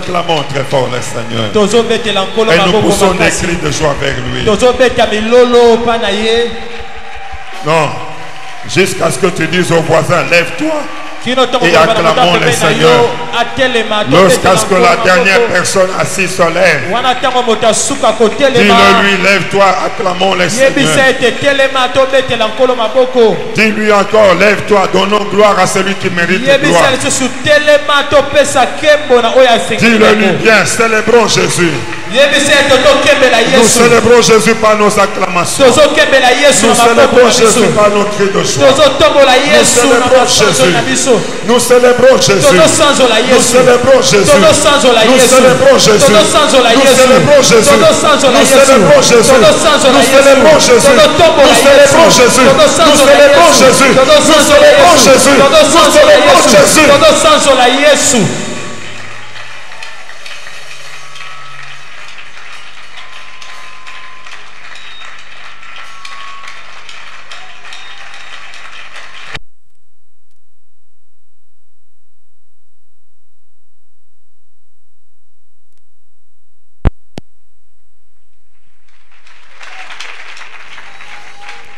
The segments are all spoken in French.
Acclamons très fort le Seigneur. Et nous poussons des cris de joie vers lui. Non, jusqu'à ce que tu dises au voisin, lève-toi. Et acclamons le Seigneur. Lorsqu'à ce que la dernière personne assise se lève, dis-le lui, lève-toi, acclamons le Seigneur. Dis-lui encore, lève-toi, donnons gloire à celui qui mérite gloire. Dis-le lui bien, célébrons Jésus. Nous célébrons Jésus par nos acclamations. Nous célébrons Jésus par nos cris de joie. Nous célébrons Jésus. Nous célébrons Jésus. Nous célébrons Jésus. Nous célébrons Jésus. Nous célébrons Jésus. Nous célébrons Jésus. Nous célébrons Jésus. Nous célébrons Jésus. Nous célébrons Jésus. Nous célébrons Jésus. Nous célébrons Jésus.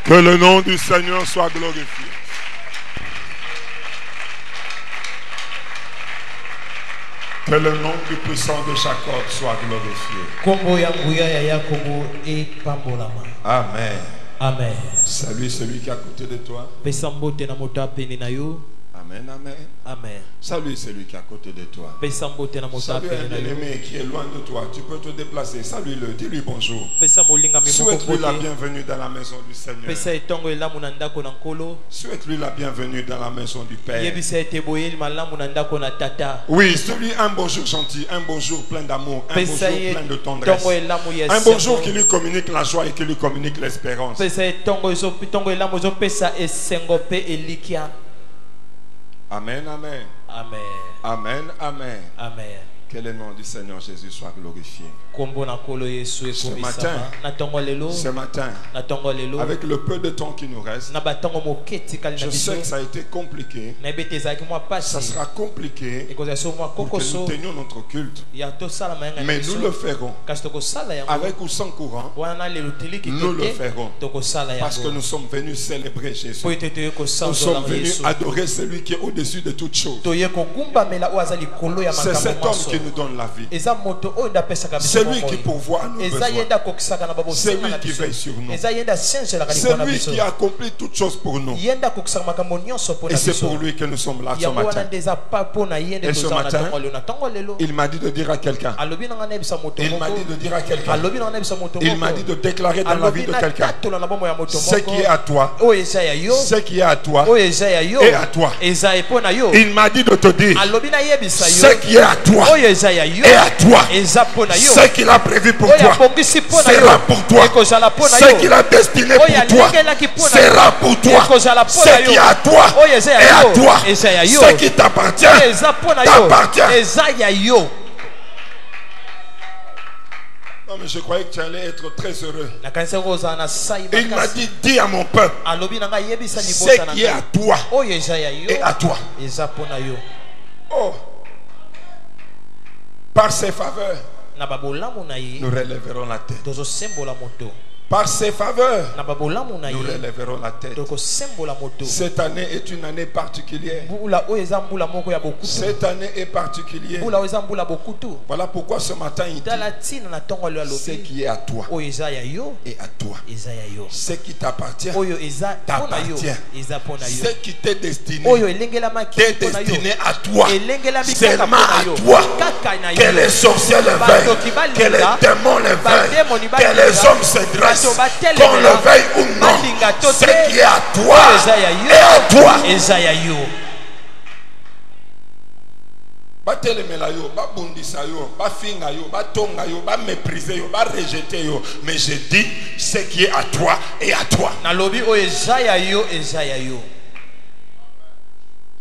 Que le nom du Seigneur soit glorifié. Que le nom du puissant de Jacob soit glorifié. Amen. Amen. Salut celui qui est à côté de toi. Amen, amen. Amen. Salut celui qui est à côté de toi. Salut un ennemi qui est loin de toi. Tu peux te déplacer. Salue-le. Dis-lui bonjour. Souhaite-lui la bienvenue dans la maison du Seigneur. Souhaite-lui la bienvenue dans la maison du Père. Oui, celui un bonjour gentil, un bonjour plein d'amour, un bonjour plein de tendresse. Un bonjour qui lui communique la joie et qui lui communique l'espérance. Amen, amen. Amen. Amen, amen. Amen. Que le nom du Seigneur Jésus soit glorifié. Ce matin, avec le peu de temps qui nous reste, je sais que ça a été compliqué. Ça sera compliqué pour que nous tenions notre culte. Mais nous le ferons. Avec ou sans courant, nous le ferons. Parce que nous sommes venus célébrer Jésus. Nous sommes venus adorer celui qui est au-dessus de toutes choses. C'est cet homme qui nous donne la vie. Celui qui pourvoit à nos besoins. Celui qui veille sur nous. Celui qui a accompli toutes choses pour nous. Et c'est pour lui que nous sommes là ce matin. Et ce matin, il m'a dit de dire à quelqu'un. Il m'a dit de dire à quelqu'un. Il m'a dit de déclarer dans la vie de quelqu'un. Ce qui est à toi. Ce qui est à toi. Et à toi. Il m'a dit de te dire. Ce qui est à toi. Et à toi. Ce qu'il a prévu pour toi sera pour toi. Ce qu'il a destiné pour toi sera pour toi. Ce qui est à toi et à toi. Ce qui t'appartient t'appartient. Non, mais je croyais que tu allais être très heureux. Et il m'a dit, dis à mon peuple ce qui est à toi et à toi. Oh, par ses faveurs, nous relèverons la tête. Par ses faveurs, nous relèverons la tête. Cette année est une année particulière. Cette année est particulière. Voilà pourquoi ce matin il dit ce qui est à toi et à toi. Ce qui t'appartient t'appartient. Ce qui t'est destiné t'est destiné à toi. Seulement à toi. Que les sorciers le veillent, que les démons le veillent, que les hommes se dressent, qu'on le veuille ou non. Ce qui est à toi et à toi. batelemela yo, babundisa yo, bafinga yo, batonga yo, bamépriser yo, barejeter yo, mais je dis ce qui est à toi et à toi. Nalobi o ezaya yo, ezaya yo.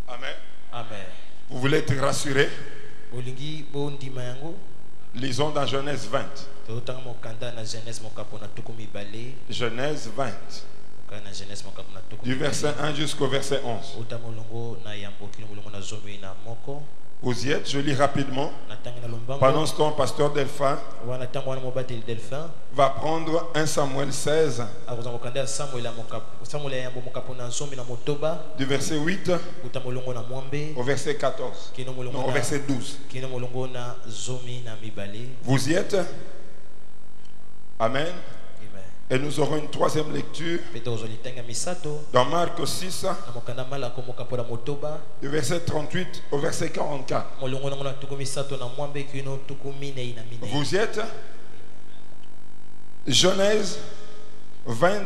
Amen. Amen. Vous voulez être rassuré? Olingi bo ndima yango. Lisons dans Genèse 20. Genèse 20. Du verset 1 jusqu'au verset 11. Vous y êtes, je lis rapidement. Pendant ce temps, pasteur Delphin va prendre 1 Samuel 16 du verset 8 au verset 14. Non, au verset 12. Vous y êtes? Amen. Et nous aurons une troisième lecture dans Marc 6 du verset 38 au verset 44. Vous y êtes? Genèse 20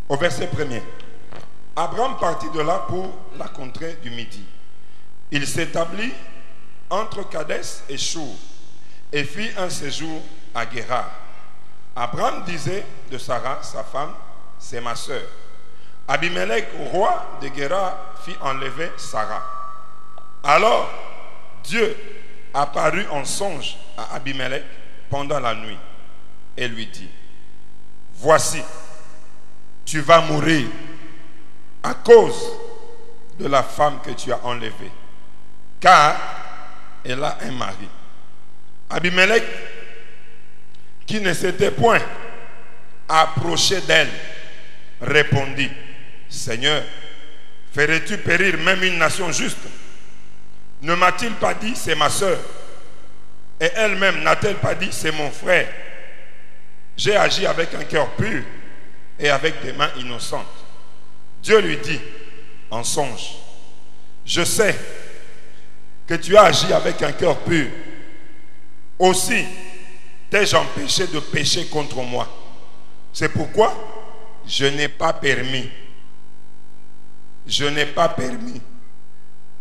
au verset 1er. Abraham partit de là pour la contrée du Midi. Il s'établit entre Kadès et Chour et fit un séjour à Guérar. Abraham disait de Sarah, sa femme, c'est ma sœur. Abimelech, roi de Guérar, fit enlever Sarah. Alors, Dieu apparut en songe à Abimelech pendant la nuit et lui dit, voici, tu vas mourir à cause de la femme que tu as enlevée, car elle a un mari. Abimelech, qui ne s'était point approché d'elle, répondit, Seigneur, ferais-tu périr même une nation juste? Ne m'a-t-il pas dit, c'est ma sœur? Et elle-même n'a-t-elle pas dit, c'est mon frère? J'ai agi avec un cœur pur et avec des mains innocentes. Dieu lui dit, en songe, je sais que tu as agi avec un cœur pur. Aussi, t'ai-je empêché de pécher contre moi. C'est pourquoi je n'ai pas permis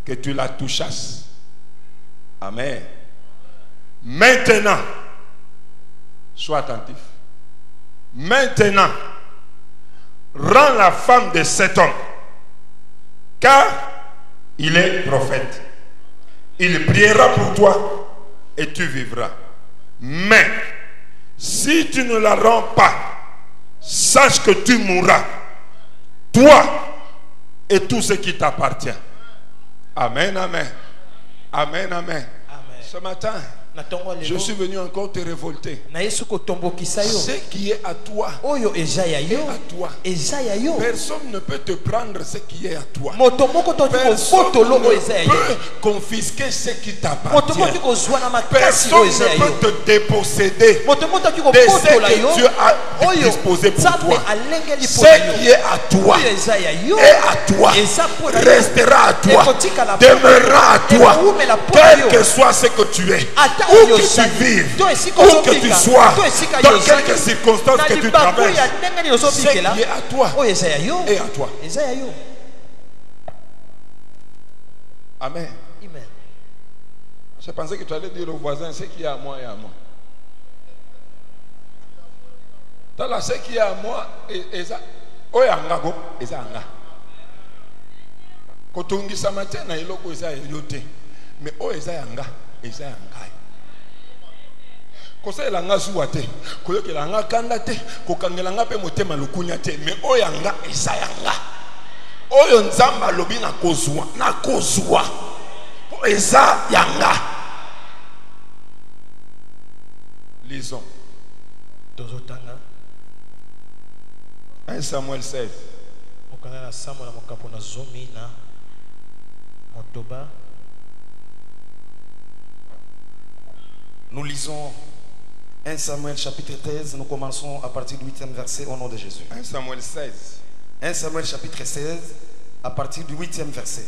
que tu la touchasses. Amen. Maintenant, sois attentif. Maintenant, rends la femme de cet homme, car il est prophète. Il priera pour toi et tu vivras. Mais si tu ne la rends pas, sache que tu mourras, toi et tout ce qui t'appartient. Amen, amen. Amen, amen. Ce matin, je suis venu encore te révolter. Ce qui est à toi est à toi. Personne ne peut te prendre ce qui est à toi. Personne ne peut confisquer ce qui t'appartient. Personne ne peut te déposséder de ce que Dieu a disposé pour toi. Ce qui est à toi est à toi, restera à toi, demeurera à toi, quel que soit ce que tu es. Où que tu vives, où que tu sois, dans quelques circonstances que tu traverses, ce qui est à toi est à toi. Amen. Je pensais que tu allais dire au voisin, ce qui est à moi est à moi. Là, ce qui est à moi est ça. Oyanga est ça. Quand on dit ça matin, il y a yoté. Mais oyanga est ça. Kosa langa zuate koyo ke langa kanda te ko kangelanga pe motema lukunya te mais oyanga esayanga oyo nzamba lobi na kozwa eza yanga. Lisons 1 Samuel 16 nous lisons 1 Samuel chapitre 13, nous commençons à partir du 8e verset au nom de Jésus. 1 Samuel 16. 1 Samuel chapitre 16, à partir du 8e verset.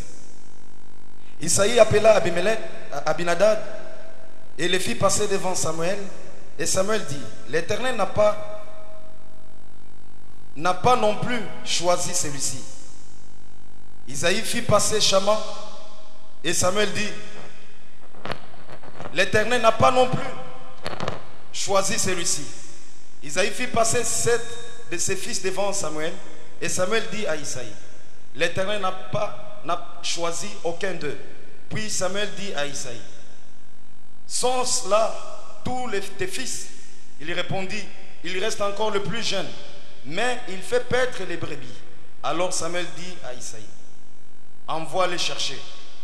Isaïe appela Abinadab et le fit passer devant Samuel. Et Samuel dit, l'Éternel n'a pas non plus choisi celui-ci. Isaïe fit passer Shama Et Samuel dit, l'Éternel n'a pas non plus choisi celui-ci. Isaïe fit passer 7 de ses fils devant Samuel. Et Samuel dit à Isaïe, l'Éternel n'a choisi aucun d'eux. Puis Samuel dit à Isaïe, sont-ce là tous tes fils? Il répondit, il reste encore le plus jeune, mais il fait paître les brebis. Alors Samuel dit à Isaïe, envoie les chercher,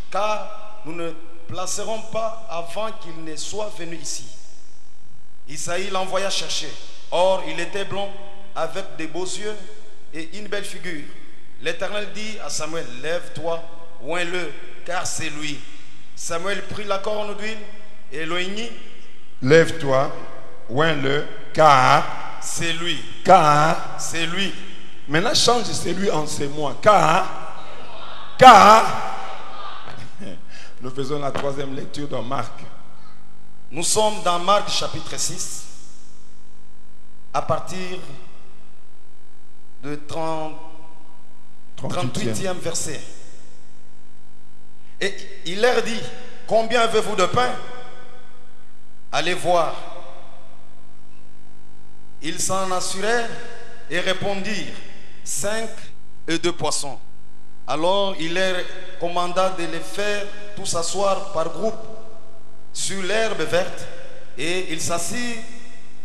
car nous ne placerons pas avant qu'il ne soit venu ici. Isaïe l'envoya chercher. Or, il était blond, avec des beaux yeux et une belle figure. L'Éternel dit à Samuel, lève-toi, oins-le, car c'est lui. Samuel prit la corne d'huile et l'oignit. Lève-toi, oins-le, car c'est lui. Car c'est lui. Maintenant, change c'est lui en c'est moi. Car nous faisons la 3e lecture dans Marc. Nous sommes dans Marc chapitre 6, à partir de 38e verset. Et il leur dit, combien avez-vous de pain? Allez voir. Ils s'en assurèrent et répondirent, 5 et 2 poissons. Alors il leur commanda de les faire tous s'asseoir par groupe sur l'herbe verte, et il s'assit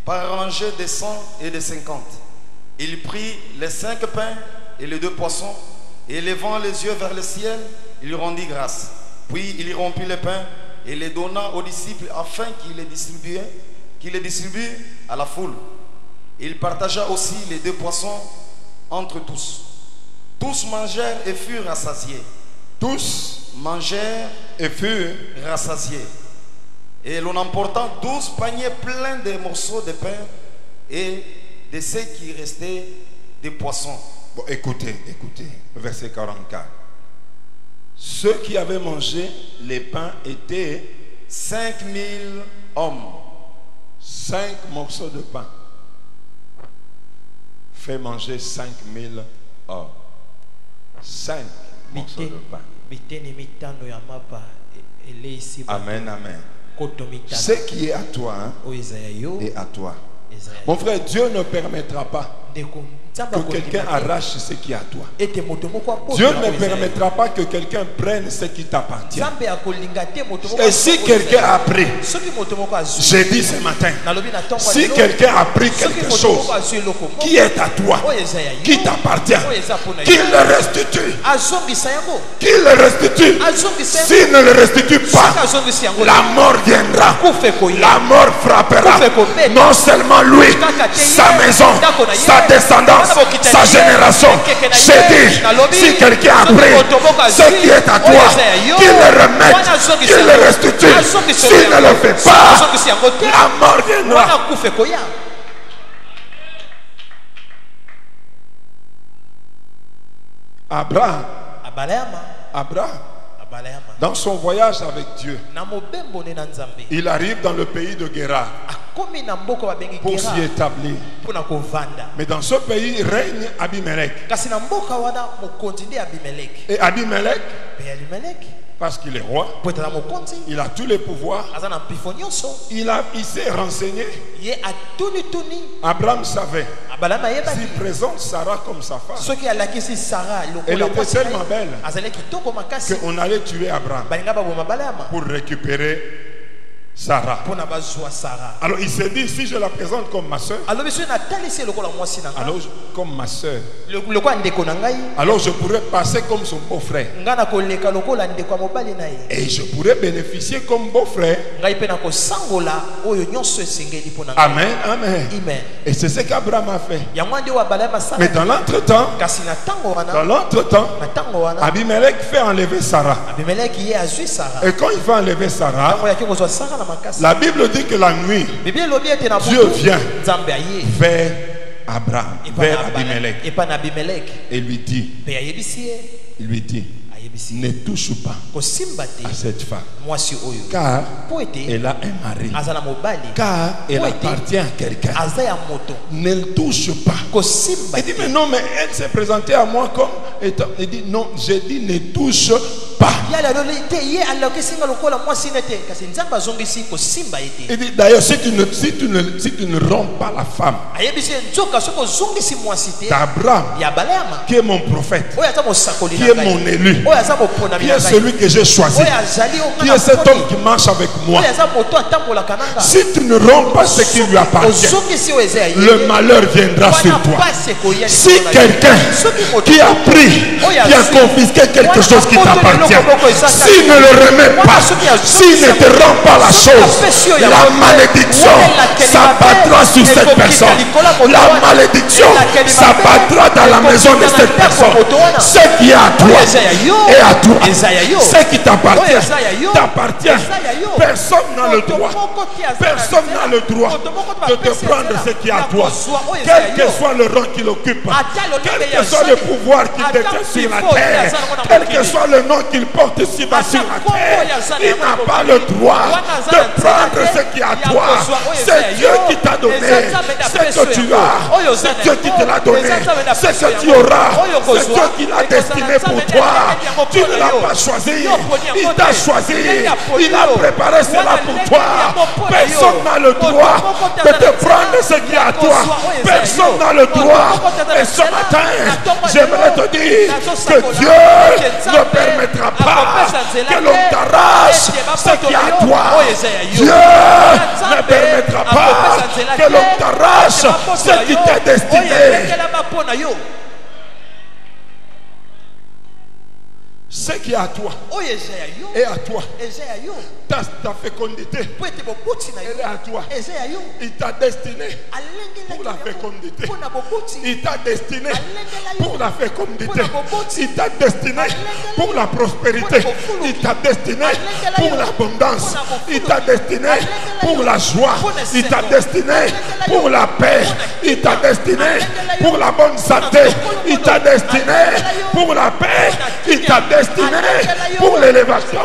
par rangées de 100 et de 50. Il prit les 5 pains et les 2 poissons, et levant les yeux vers le ciel, il rendit grâce. Puis il rompit les pains et les donna aux disciples afin qu'ils les distribuent à la foule. Il partagea aussi les 2 poissons entre tous. Tous mangèrent et furent rassasiés. Tous mangèrent et furent rassasiés. Et l'on emporta 12 paniers pleins de morceaux de pain et de ce qui restait des poissons. Bon, écoutez, verset 44. Ceux qui avaient mangé les pains étaient 5000 hommes. 5 morceaux de pain fait manger 5000 hommes. 5 morceaux de pain. Amen, amen. Ce qui est à toi est à toi. Mon frère, Dieu ne permettra pas que quelqu'un arrache ce qui est à toi. Dieu ne permettra pas que quelqu'un prenne ce qui t'appartient. Et si quelqu'un a pris, j'ai dit ce matin, si quelqu'un a pris quelque chose qui est à toi, qui t'appartient, qu'il le restitue. Qu'il le restitue. S'il ne le restitue pas, la mort viendra. La mort frappera non seulement lui, sa maison, sa descendance, sa génération. J'ai dit, si quelqu'un a pris ce qui est à toi, qu'il le remette, qu'il le restitue. S'il ne le fait pas, la mort viendra. Abraham, dans son voyage avec Dieu, il arrive dans le pays de Guérar pour s'y établir. Mais dans ce pays règne Abimelech. Et Abimelech, parce qu'il est roi, il a tous les pouvoirs, il s'est renseigné. Abraham savait, s'il présente Sarah comme sa femme, elle était tellement belle qu'on allait tuer Abraham pour récupérer Sarah. Alors il s'est dit, si je la présente comme ma soeur, alors comme ma soeur, alors je pourrais passer comme son beau-frère et je pourrais bénéficier comme beau-frère. Amen, amen. Et c'est ce qu'Abraham a fait. Mais dans l'entretemps, Abimelech fait enlever Sarah. Et quand il fait enlever Sarah, la Bible dit que la nuit, Dieu vient vers Abraham, vers Abimelech, et lui dit, ne touche pas à cette femme, car elle a un mari, car elle appartient à quelqu'un. Ne le touche pas. Il dit, mais non, mais elle s'est présentée à moi comme étant. Il dit, non, j'ai dit ne touche pas. Il dit d'ailleurs, si tu ne rends pas la femme d'Abraham, qui est mon prophète, qui est mon élu, qui est celui que j'ai choisi, qui est cet homme qui marche avec moi, si tu ne rends pas ce qui lui appartient, le malheur viendra sur toi. Si quelqu'un qui a pris, qui a confisqué quelque chose qui t'appartient, s'il ne le remet pas, s'il ne te rend pas la chose, la malédiction s'abattra sur cette personne. La malédiction s'abattra dans la maison de cette personne. Ce qui est à toi est à toi. Ce qui t'appartient t'appartient. Personne n'a le droit. Personne n'a le droit de te prendre ce qui est à toi. Quel que soit le rang qu'il occupe, quel que soit le pouvoir qu'il détient sur la terre, quel que soit le nom qu'il porte ici-bas sur la terre, il n'a pas le droit de prendre ce qui est à toi. C'est Dieu qui t'a donné. Ce que tu as, c'est Dieu qui te l'a donné. Ce que tu auras, c'est Dieu qui l'a destiné pour toi. Tu ne l'as pas choisi. Il t'a choisi. Il a préparé cela pour toi. Personne n'a le droit de te prendre ce qui est à toi. Personne n'a le droit. Et ce matin, j'aimerais te dire que Dieu ne permettra pas que l'on t'arrache ce qui est à toi. Dieu ne permettra pas que l'on t'arrache ce qui t'est destiné. Ce qui est à toi est à toi. Ta fécondité, elle est à toi. Il t'a destiné pour la fécondité. Il t'a destiné pour la fécondité. Il t'a destiné pour la prospérité. Il t'a destiné pour l'abondance. Il t'a destiné pour la joie. Il t'a destiné pour la paix. Il t'a destiné pour la bonne santé. Il t'a destiné pour la paix. Il t'a destiné pour l'élévation.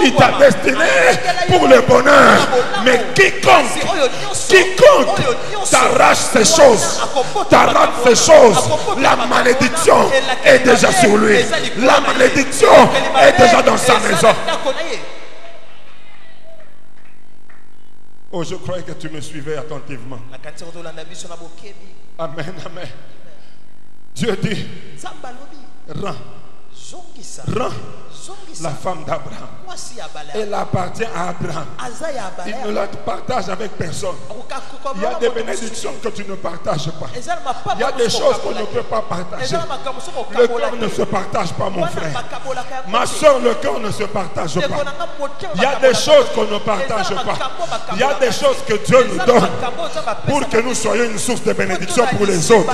Il t'a destiné pour le bonheur. Mais quiconque t'arrache ces choses, la malédiction est déjà sur lui. La malédiction est déjà dans sa maison. Oh, je croyais que tu me suivais attentivement. Amen, amen. Dieu dit, rends la femme d'Abraham. Elle appartient à Abraham. Il ne la partage avec personne. Il y a des bénédictions que tu ne partages pas. Il y a des choses qu'on ne peut pas partager. Le cœur ne se partage pas, mon frère. Ma soeur, le cœur ne se partage pas. Il y a des choses qu'on ne partage pas. Il y a des choses que Dieu nous donne pour que nous soyons une source de bénédiction pour les autres.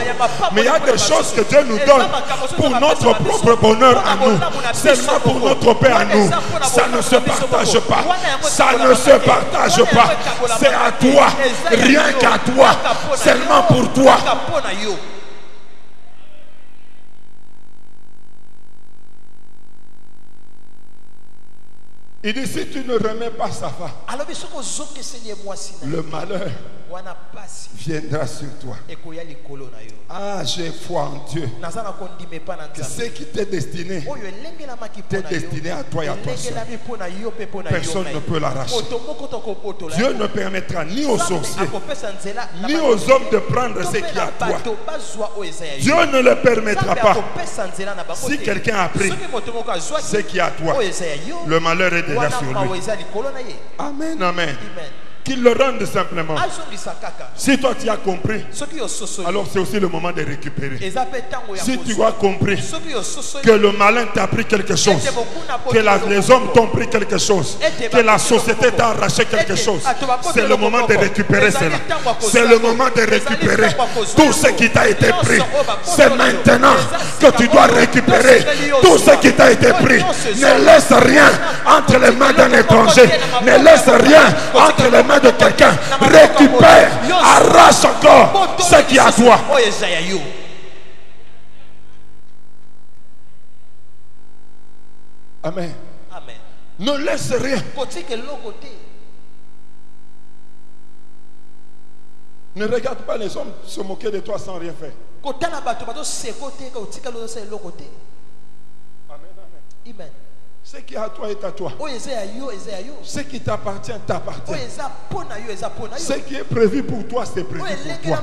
Mais il y a des choses que Dieu nous donne pour notre propre bonheur à nous. Seulement pour notre paix à nous. Ça ne se partage pas. Ça ne se partage pas. C'est à toi. Rien qu'à toi. Seulement pour toi. Il dit, si tu ne remets pas sa femme, le malheur viendra sur toi. Ah, j'ai foi en Dieu. Que ce qui t'est destiné à toi et à toi seul. Personne ne peut l'arracher. Dieu ne permettra ni aux sorciers, ni aux hommes de prendre ce qui est à toi. Dieu ne le permettra pas. Si quelqu'un a pris ce qui est à toi, le malheur est déjà sur lui. Amen, amen. Qu'il le rende simplement. Si toi tu as compris, alors c'est aussi le moment de récupérer. Si tu as compris que le malin t'a pris quelque chose, que les hommes t'ont pris quelque chose, que la société t'a arraché quelque chose, c'est le moment de récupérer cela. C'est le moment de récupérer tout ce qui t'a été pris. C'est maintenant que tu dois récupérer tout ce qui t'a été pris. Ne laisse rien entre les mains d'un étranger. Ne laisse rien entre les mains de quelqu'un. Récupère, arrache encore ce qui est à toi. Amen. Amen. Ne laisse rien. Ne regarde pas les hommes se moquer de toi sans rien faire. Amen, amen. Ce qui est à toi est à toi. Ce qui t'appartient t'appartient. Ce qui est prévu pour toi, c'est prévu pour toi.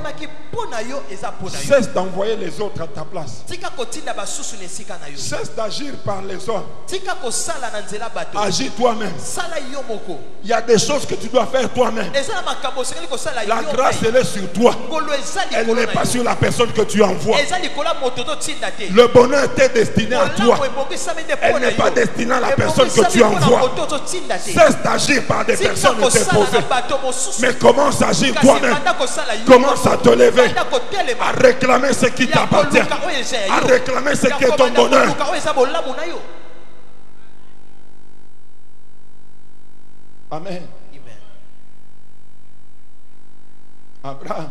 Cesse d'envoyer les autres à ta place. Cesse d'agir par les hommes. Agis toi-même. Il y a des choses que tu dois faire toi-même. La grâce, elle est sur toi. Elle n'est pas sur la personne que tu envoies. Le bonheur t'est destiné à toi. Elle n'est pas destinée à la personne que tu envoies. Cesse d'agir par des personnes interposées. Mais commence à agir toi-même. Commence à te lever, à réclamer ce qui t'appartient, à réclamer ce qui est ton bonheur. Amen. Abraham,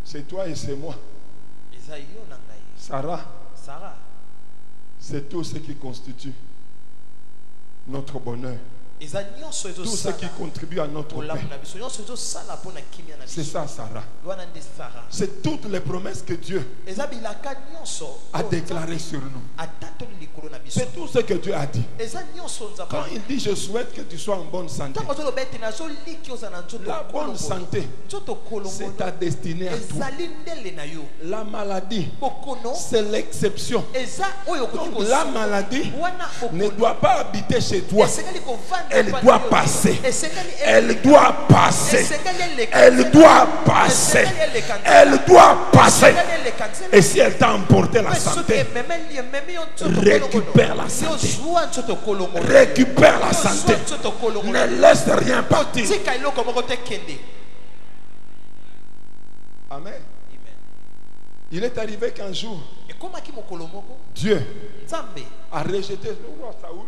c'est toi et c'est moi. Sarah, c'est tout ce qui constitue notre bonheur. Tout ce qui contribue à notre paix. C'est ça, Sarah. C'est toutes les promesses que Dieu a déclarées sur nous. C'est tout ce que Dieu a dit. Quand il dit je souhaite que tu sois en bonne santé, la bonne santé, c'est ta destinée à toi. La maladie, c'est l'exception. Donc la maladie ne doit pas habiter chez toi. Elle doit passer. Elle doit passer. Elle doit passer. Elle doit passer. Et si elle t'a emporté la santé, récupère la santé. Récupère la santé. Ne laisse rien partir. Amen. Il est arrivé qu'un jour, Dieu a rejeté le roi Saoul.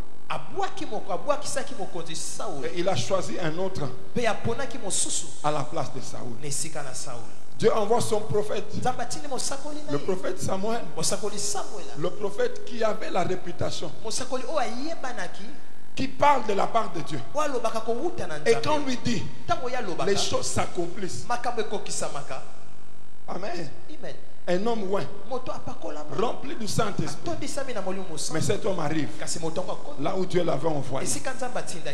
Et il a choisi un autre à la place de Saoul. Dieu envoie son prophète, le prophète Samuel, le prophète qui avait la réputation, qui parle de la part de Dieu. Et quand on lui dit, les choses s'accomplissent. Amen. Un homme loin, rempli du Saint-Esprit. Mais cet homme arrive là où Dieu l'avait envoyé,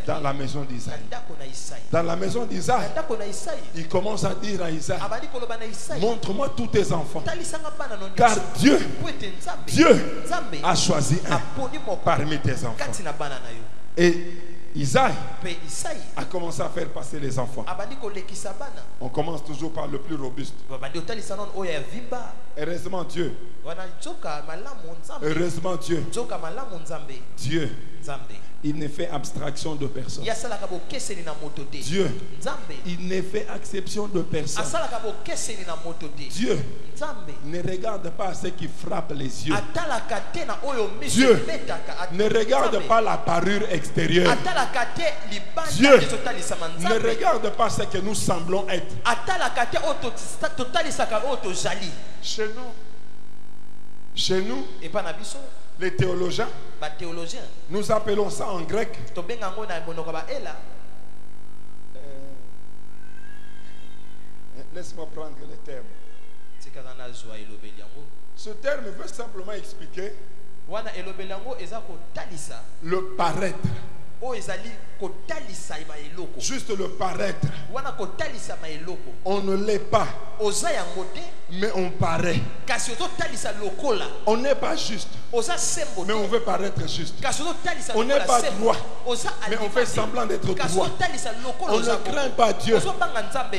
dans la maison d'Isaïe. Dans la maison d'Isaïe, il commence à dire à Isaïe, montre-moi tous tes enfants. Car Dieu a choisi un parmi tes enfants. Et Isaïe a commencé à faire passer les enfants. On commence toujours par le plus robuste. Heureusement Dieu. Heureusement Dieu. Dieu. Il ne fait abstraction de personne. Dieu, il ne fait exception de personne. Dieu ne regarde pas ce qui frappe les yeux. Dieu ne regarde pas la parure extérieure. Dieu ne regarde pas ce que nous semblons être. Chez nous, les théologiens, nous appelons ça en grec laisse-moi prendre le terme. Ce terme veut simplement expliquer le paraître. Juste le paraître. On ne l'est pas, mais on paraît. On n'est pas juste, mais on veut paraître juste. On n'est pas droit, mais on fait semblant d'être droit. On ne craint pas Dieu,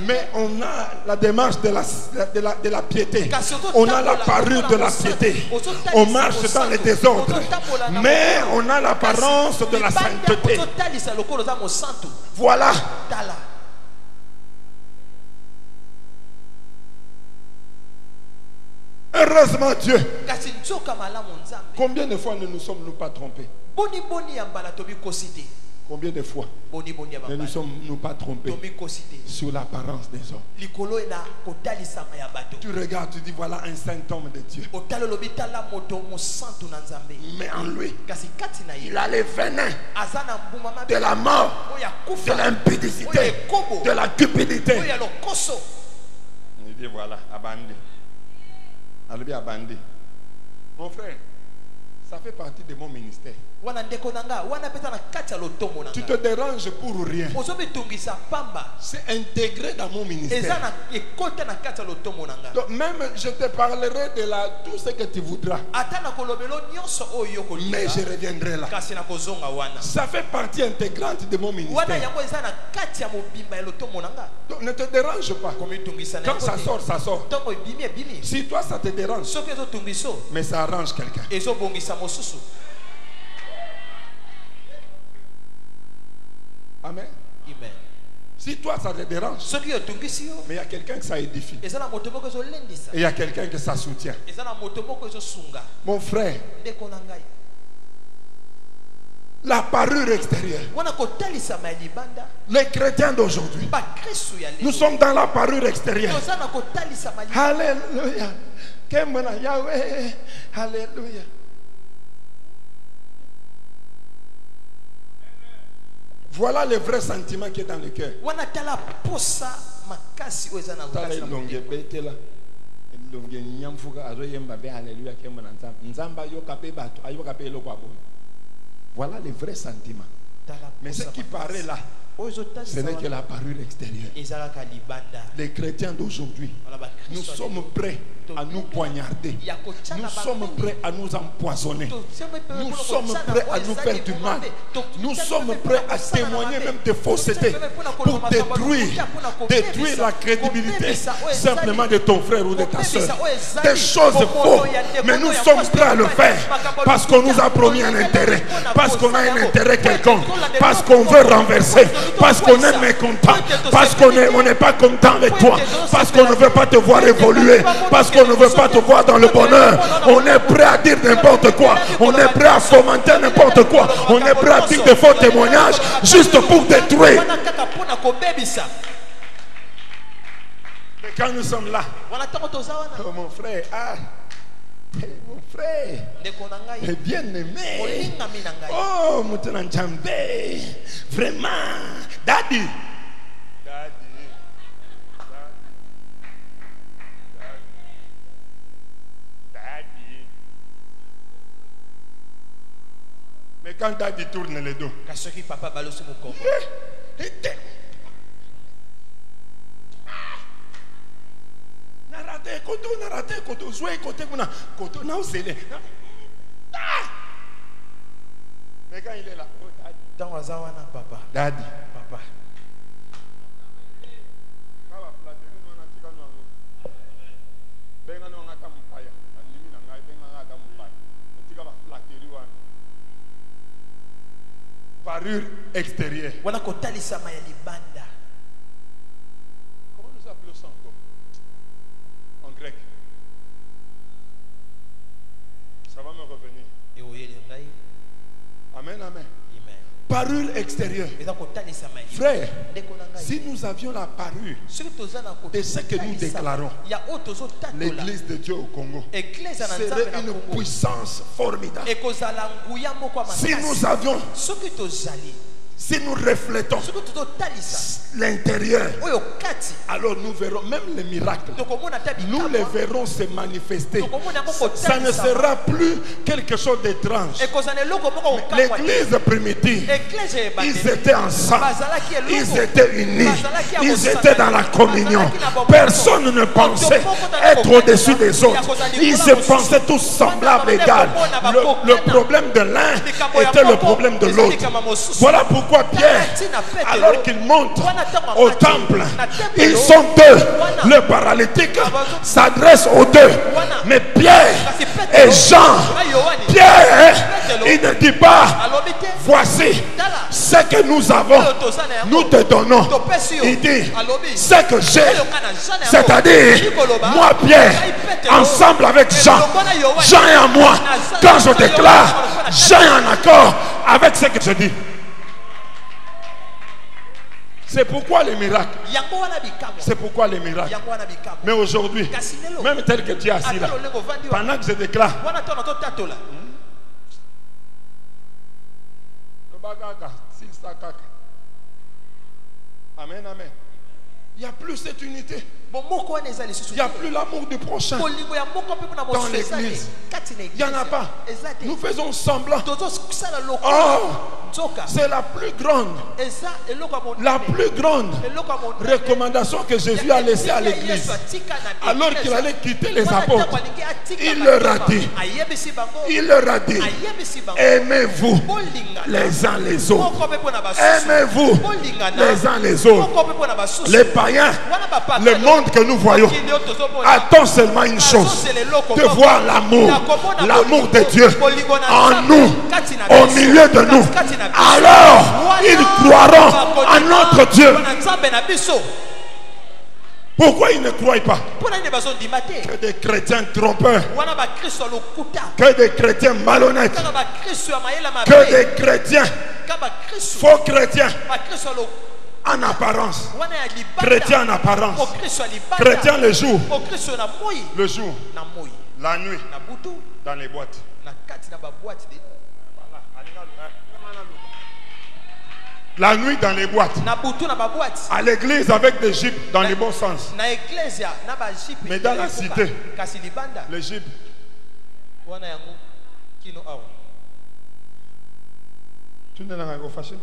mais on a la démarche de la piété. On a la parure de la piété. On marche dans les désordres, mais on a l'apparence de la sainteté. Voilà. Heureusement Dieu. Combien de fois ne nous sommes-nous pas trompés? Combien de fois ne nous sommes-nous pas trompés sur l'apparence des hommes? Tu regardes, tu dis voilà un saint homme de Dieu. Mais en lui, il a les venins de la mort, de l'impudicité, de la cupidité. Il dit voilà, abandé. Mon frère, Ça fait partie de mon ministère. Tu te déranges pour rien. C'est intégré dans mon ministère. Donc même je te parlerai de tout ce que tu voudras. Mais je reviendrai là. Ça fait partie intégrante de mon ministère. Donc ne te dérange pas. Quand ça sort, ça sort. Si toi ça te dérange, mais ça arrange quelqu'un. Amen. Amen. Si toi ça te dérange, mais il y a quelqu'un que ça édifie. Et il y a quelqu'un que ça soutient. Mon frère, la parure extérieure. Les chrétiens d'aujourd'hui, nous sommes dans la parure extérieure. Alléluia. Yahweh. Alléluia. Voilà le vrai sentiment qui est dans le cœur. Voilà le vrai sentiment. Mais ce qui paraît là, ce n'est que la parure extérieure. Les chrétiens d'aujourd'hui, nous sommes prêts à nous poignarder. Nous sommes prêts à nous empoisonner. Nous sommes prêts à nous faire du mal. Nous sommes prêts à témoigner même de fausseté pour détruire la crédibilité simplement de ton frère ou de ta soeur. Des choses fausses. Mais nous sommes prêts à le faire parce qu'on nous a promis un intérêt, parce qu'on a un intérêt quelconque, parce qu'on veut renverser, parce qu'on est mécontent, parce qu'on n'est pas content avec toi, parce qu'on ne veut pas te voir évoluer, parce qu'on ne veut pas te voir dans le bonheur. On est prêt à dire n'importe quoi, on est prêt à fomenter n'importe quoi, on est prêt à dire de faux témoignages juste pour détruire. Mais quand nous sommes là, oh mon frère, mon frère, bien aimé, oh mon Djambé, vraiment, Daddy. Mais quand Daddy tourne le dos, mais quand il est là, Daddy, papa. Parure extérieure. Comment nous appelons ça encore en grec? Ça va me revenir. Amen, amen. Parure extérieure. Frère, si nous avions la parure de ce que nous déclarons, l'église de Dieu au Congo serait une puissance formidable. Si nous avions, si nous reflétons l'intérieur, alors nous verrons même les miracles. Nous les verrons se manifester. Ça ne sera plus quelque chose d'étrange. L'église primitive, ils étaient ensemble, ils étaient unis, ils étaient dans la communion. Personne ne pensait être au-dessus des autres. Ils se pensaient tous semblables, égaux. Le problème de l'un était le problème de l'autre. Voilà pourquoi Pierre, alors qu'il monte au temple, ils sont deux. Le paralytique s'adresse aux deux. Mais Pierre et Jean, Pierre, il ne dit pas, voici ce que nous avons, nous te donnons. Il dit, ce que j'ai, c'est-à-dire, moi Pierre, ensemble avec Jean, Jean et moi, quand je déclare, j'ai un accord avec ce que je dis. C'est pourquoi les miracles. C'est pourquoi les miracles. Mais aujourd'hui, même tel que tu es assis là, pendant que je déclare, amen, amen. Il n'y a plus cette unité. Il n'y a plus l'amour du prochain dans l'église. Il n'y en a pas. Nous faisons semblant. Oh, c'est la plus grande recommandation que Jésus a laissée à l'église. Alors qu'il allait quitter les apôtres, il leur a dit, aimez-vous les uns les autres. Aimez-vous les uns les autres. Les païens, le monde que nous voyons, attend seulement une chose, de voir l'amour de Dieu en nous, au milieu de nous. Alors, ils croiront en notre Dieu. Pourquoi ils ne croient pas? Que des chrétiens trompeurs, que des chrétiens malhonnêtes, que des chrétiens, faux chrétiens, en apparence, chrétien en apparence, chrétien le jour, la nuit, dans les boîtes. La nuit dans les boîtes, à l'église avec des jeeps dans les bons sens, mais dans la cité, les jeeps. Tu n'es pas fâché?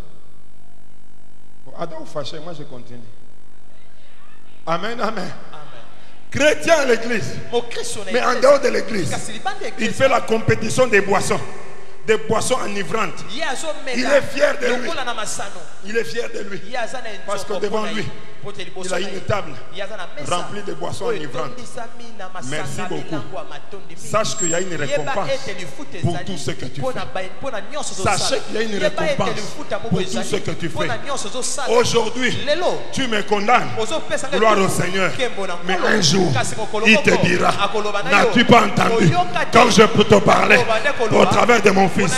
Attends, fâché, moi je continue. Amen, amen. Chrétien à l'église, mais en dehors de l'église, il fait la compétition des boissons enivrantes. Il est fier de lui. Il est fier de lui. Parce que devant lui, il a une table remplie de boissons enivrantes. Merci beaucoup. Sache qu'il y a une récompense pour tout ce que tu fais. Sachez qu'il y a une récompense pour tout ce que tu fais. Aujourd'hui, tu me condamnes. Gloire au Seigneur. Mais un jour, il te dira, n'as-tu pas entendu quand je peux te parler au travers de mon fils?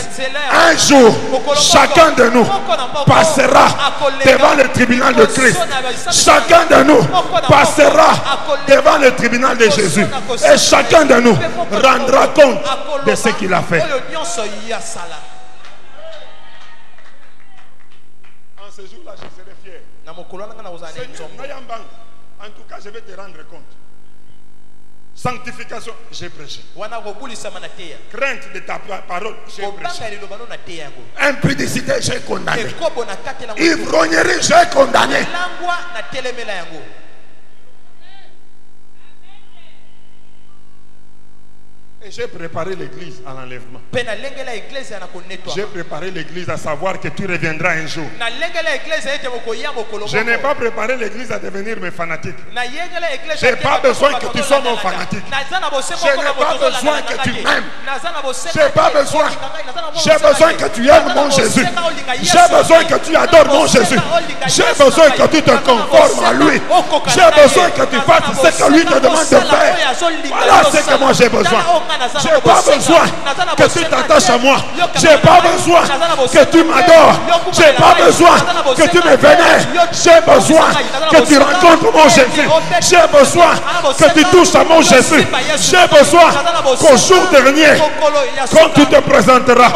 Un jour, chacun de nous passera devant le tribunal de Christ. Chacun de nous passera devant le tribunal de Jésus. Et chacun de nous rendra compte de ce qu'il a fait. En ce jour-là, je serai fier. Seigneur, en tout cas, je vais te rendre compte. Sanctification, j'ai prêché. Crainte de ta parole, j'ai prêché. Impudicité, j'ai condamné. Ivrognerie, j'ai condamné. Et j'ai préparé l'église à l'enlèvement. J'ai préparé l'église à savoir que tu reviendras un jour. Je n'ai pas préparé l'église à devenir mes fanatiques. Je n'ai pas besoin que tu sois mon fanatique. Je n'ai pas besoin que tu m'aimes. Je n'ai pas besoin. J'ai besoin que tu aimes mon Jésus. J'ai besoin que tu adores mon Jésus. J'ai besoin que tu te conformes à lui. J'ai besoin que tu fasses ce que lui te demande de faire. Voilà ce que moi j'ai besoin. Je n'ai pas besoin que tu t'attaches à moi. Je n'ai pas besoin que tu m'adores. Je n'ai pas besoin que tu me vénères. J'ai besoin que tu rencontres mon Jésus. J'ai besoin que tu touches à mon Jésus. J'ai besoin qu'au jour dernier, quand tu te présenteras,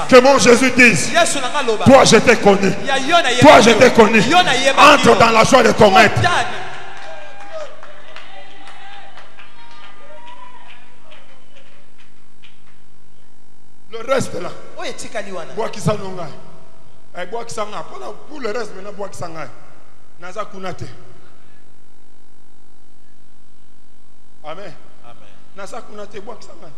que mon Jésus dise, toi je t'ai connu. Toi je t'ai connu. Entre dans la joie de ton maître. Le reste là. Bois qui s'en ont. Bois qui s'en a. Pour le reste maintenant, bois qui s'en a. Naza kunate. Amen. Amen. Naza kunate, bois qui s'en a.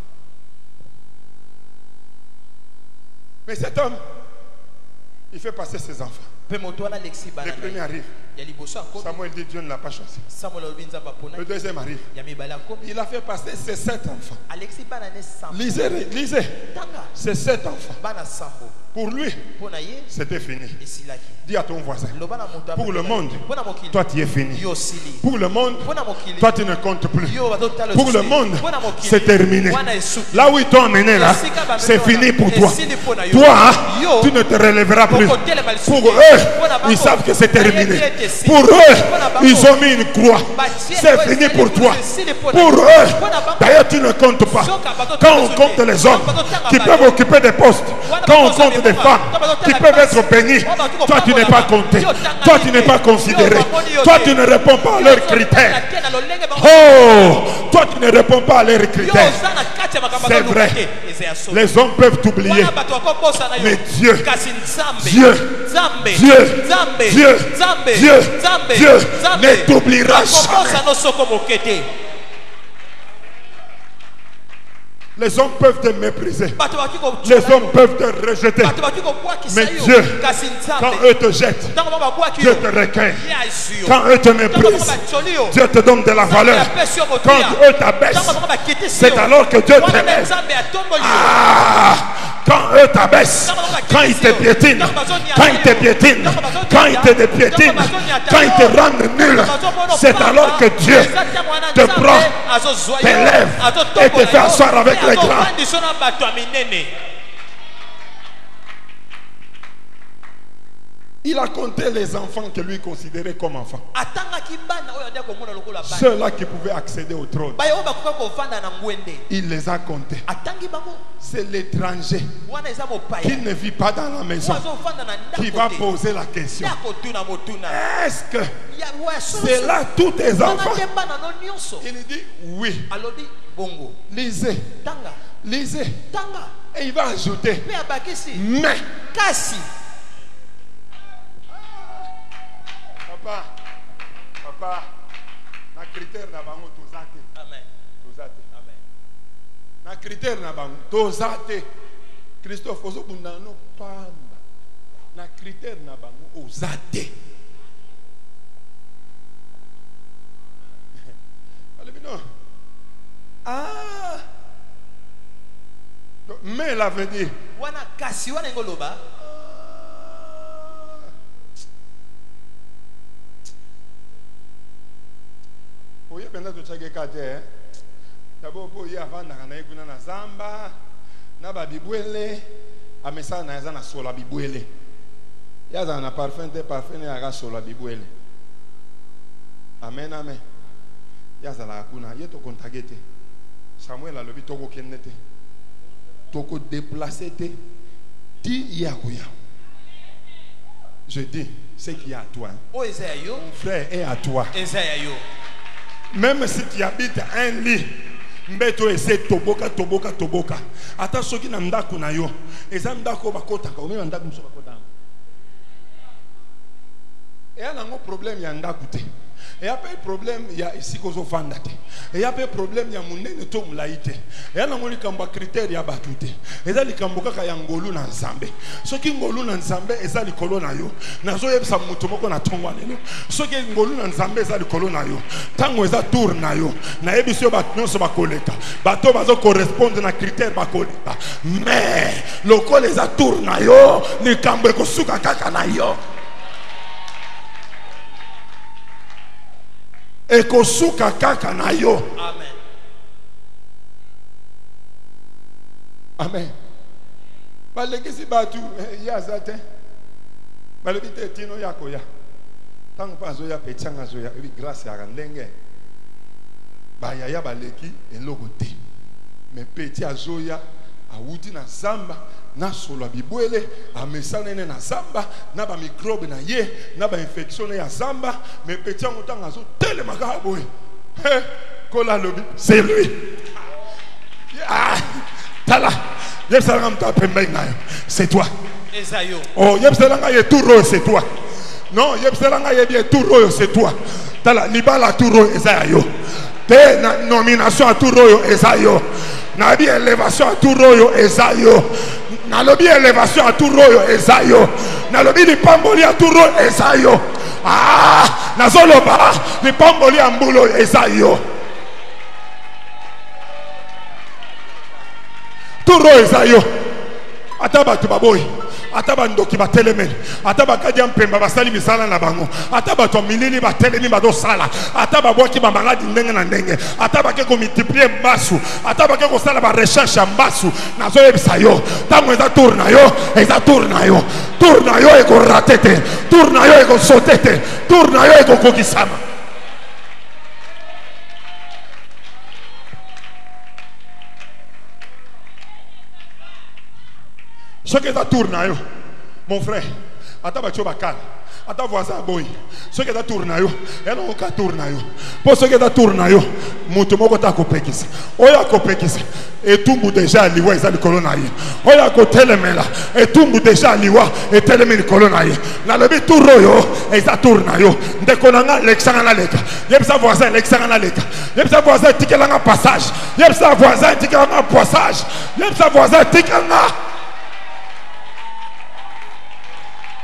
Mais cet homme, il fait passer ses enfants. Le premier arrive. Samuel dit Dieu ne l'a pas choisi. Le deuxième arrive. Il a fait passer ses 7 enfants. Lisez. Ses 7 enfants. Pour lui, c'était fini. Dis à ton voisin, pour le monde, toi tu es fini. Pour le monde, toi tu ne comptes plus. Pour le monde, c'est terminé. Là où ils t'ont emmené là, c'est fini pour toi. Toi, tu ne te relèveras plus. Pour eux, ils savent que c'est terminé. Pour eux, ils ont mis une croix. C'est fini pour toi. Pour eux, d'ailleurs tu ne comptes pas. Quand on compte les hommes qui peuvent occuper des postes, quand on compte de femmes qui peuvent être bénies. Toi, tu n'es pas compté. Toi, tu n'es pas considéré. Toi, tu ne réponds pas à leurs critères. Oh, toi, tu ne réponds pas à leurs critères. C'est vrai. Les hommes peuvent t'oublier. Mais Dieu ne t'oubliera jamais. Les hommes peuvent te mépriser. Les hommes peuvent te rejeter. Mais Dieu, quand eux te jettent, Dieu te recueille. Quand eux te méprisent, Dieu te donne de la valeur. Quand eux t'abaissent, c'est alors que Dieu t'élève. Quand eux t'abaissent, quand ils te piétinent, quand ils te piétinent, quand ils te dépiétinent, quand ils te rendent nul, c'est alors que Dieu te prend, t'élève et te fait asseoir avec les grands. Il a compté les enfants que lui considérait comme enfants. Ceux-là qui pouvaient accéder au trône. Il les a comptés. C'est l'étranger qui ne vit pas dans la maison qui va poser la question. Est-ce que c'est là tous tes enfants? Il dit oui. Lisez. Lisez. Et il va ajouter. Mais Papa, na critère na bango tozate. Amen. Tozate. Amen. Na critère na bango tozate. Christophe ozobunda no pamba. Na critère na bango ozate. Allez non. Ah. Mais l'avenir. Wana kasi wana ngoloba. Il y a des gens qui d'abord pour y avoir na zamba na ba bibwele amesa na za na sola bibwele ya za na parfum de parfum na ga sola bibwele. Amen amen. Ya za la kuna yeto contagete Samuel a levé toko kenete toko déplacer te di yakuya. Je dis ce qui est à toi. Mon frère est à toi. Même si tu habites un lit, mbeto ese toboka. Ata soki na ndako na yo, eza ndako bakota ka, omi ndako muso bakota. Et a un problème ya ndako te. Et après problème ya isikozo fandate. Et après problème ya munene to mulaite. Et a ngoli kamba critère ya batute. Eza likambo kaka ya ngolu na nzambe. Soki ngolu na nzambe eza likolo na yo. Nazo yebisa mutu moko na tongwa lelo. Soki ngolu na nzambe eza likolo na yo. Tango eza tour na yo. Na yebisio bat nyonso bakoleka. Bato bazo correspondre na critère bakoleka. Mais lokolo eza tour na yo, likambo ekosuka kaka na yo. Ekosuka kaka na yo. Amen. Amen. Balekisi batu ya zate. Balebite tino yako ya. Tango pa zo ya petanga zo ya ebi grâce ya ndenge. Ba ya baleki eloko te. Me peti azoya awuti na zamba na solo bibwele amesana ne na zamba na ba microbe na ye na ba infection ya zamba me peti ngotanga zo tele makaboy he kola lobi c'est lui. Ah tala yebsala mta pembe ngayo c'est toi Esayo. Oh yebsala ngaye touro c'est toi. Non yebsala ngaye bien touro c'est toi. Tala libala touro Esayo. Te na nomination à touro Esayo. Na bi élévation à tout royo Esayo. Na lobi élévation à tout royo Esayo. Na lobi di pamboli à tout royo Esayo. Ah, na zoloba di pamboli à mbulo Esayo. Tout royo Esayo. Ataba tubaboy. Ataba ndoki batelemel. Ataba kadiam pemba basali misala na bango. Ataba to minini batelemi bado sala. Ataba boki bamangadi ndenge na ndenge. Ataba ke ko multiplier mbasu. Ataba ke ko sala ba recherche mbasu. Na zo yebisa yo. Tango eza tour na yo, eza tour na yo. Tour na yo e ko ratete. Tour na yo e ko sotete. Tour na yo e ko kokisama. Ce qui est à tourner, mon frère, attends, tu vas calme. Attends, voisin, boy. Ce qui est à tourner, et non, on tourne. Pour ce qui est à tourner, Moutomo ta copékis. Oya copékis. Et tout le monde déjà liwa, ils ont le colonaï. Oya côté le mela. Et tout le monde déjà liwa, et tel le colonaï. La lebi tout royo, et ça tourne. De colonna, l'exanga leka. Yep sa voisin, l'exanga leka. Yep sa voisin, tikelanga passage. Yep sa voisin, tikelanga passage. Yep sa voisin, tikelanga.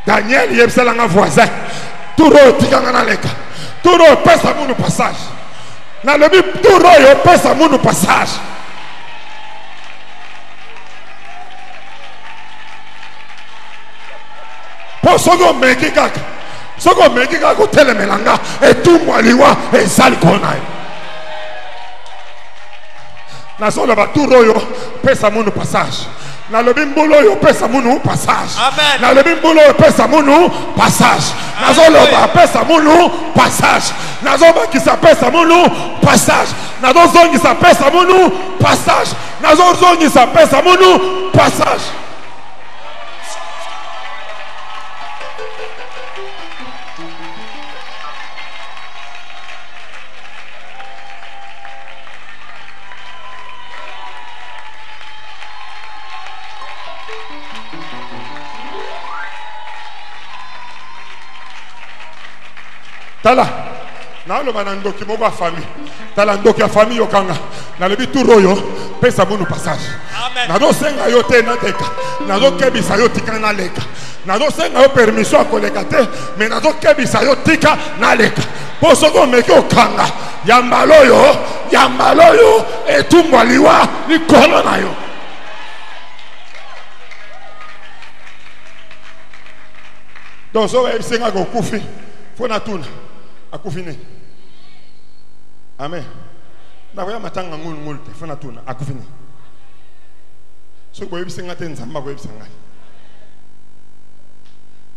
Daniel, il y a un voisin. Tout le monde tout le monde passe à mon passage. Dans le but, tout le monde passe à mon passage. Pour ce qu'on met qui gagne, ce qu'on met qui gagne, télémélanga et tout moi liwa et sale konaï. Dans ce là tout le monde passe à mon passage. Na le bimbolo yo pesa munu passage. Amen. Na le bimbolo yo pesa munu passage. Na zo loba pesa munu passage. Na zo ba ki sa pesa munu passage. Na zo zongi sa pesa munu passage. Na zo zongi sa pesa munu passage. Tala, na lo manandoki mo ba famille. Tala ndoki ya famille yokanga. Na lebi tout royo, pesa munu passage. Amen. Na do senga yo te na teka. Na do kebisa yo tika na leka. Na do senga yo permission a koleka te, mais na do kebisa yo tika na leka. Po soko meki okanga. Yambalo yo et tout mwaliwa ni kono na yo. Donc so e senga go kufi. Fo na tuna. Akufini. Amen. Na voya matanga ngul te fona tuna akufini. So boye bisenga te nzamba boye bisenga.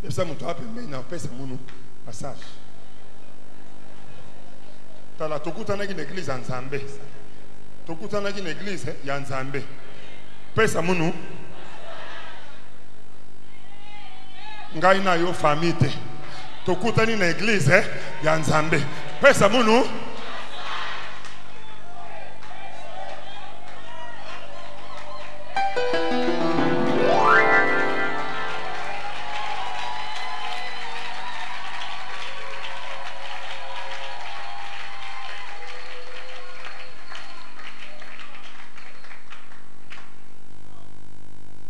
Yesa mutu apembe na pesa munu passage. Tala tokuta na l'église ya Nzambe. Tokuta na l'église ya Nzambe. Pesa munu. Ngai na yo famille. Tokutani na église ya Nzambe. Pesa munu.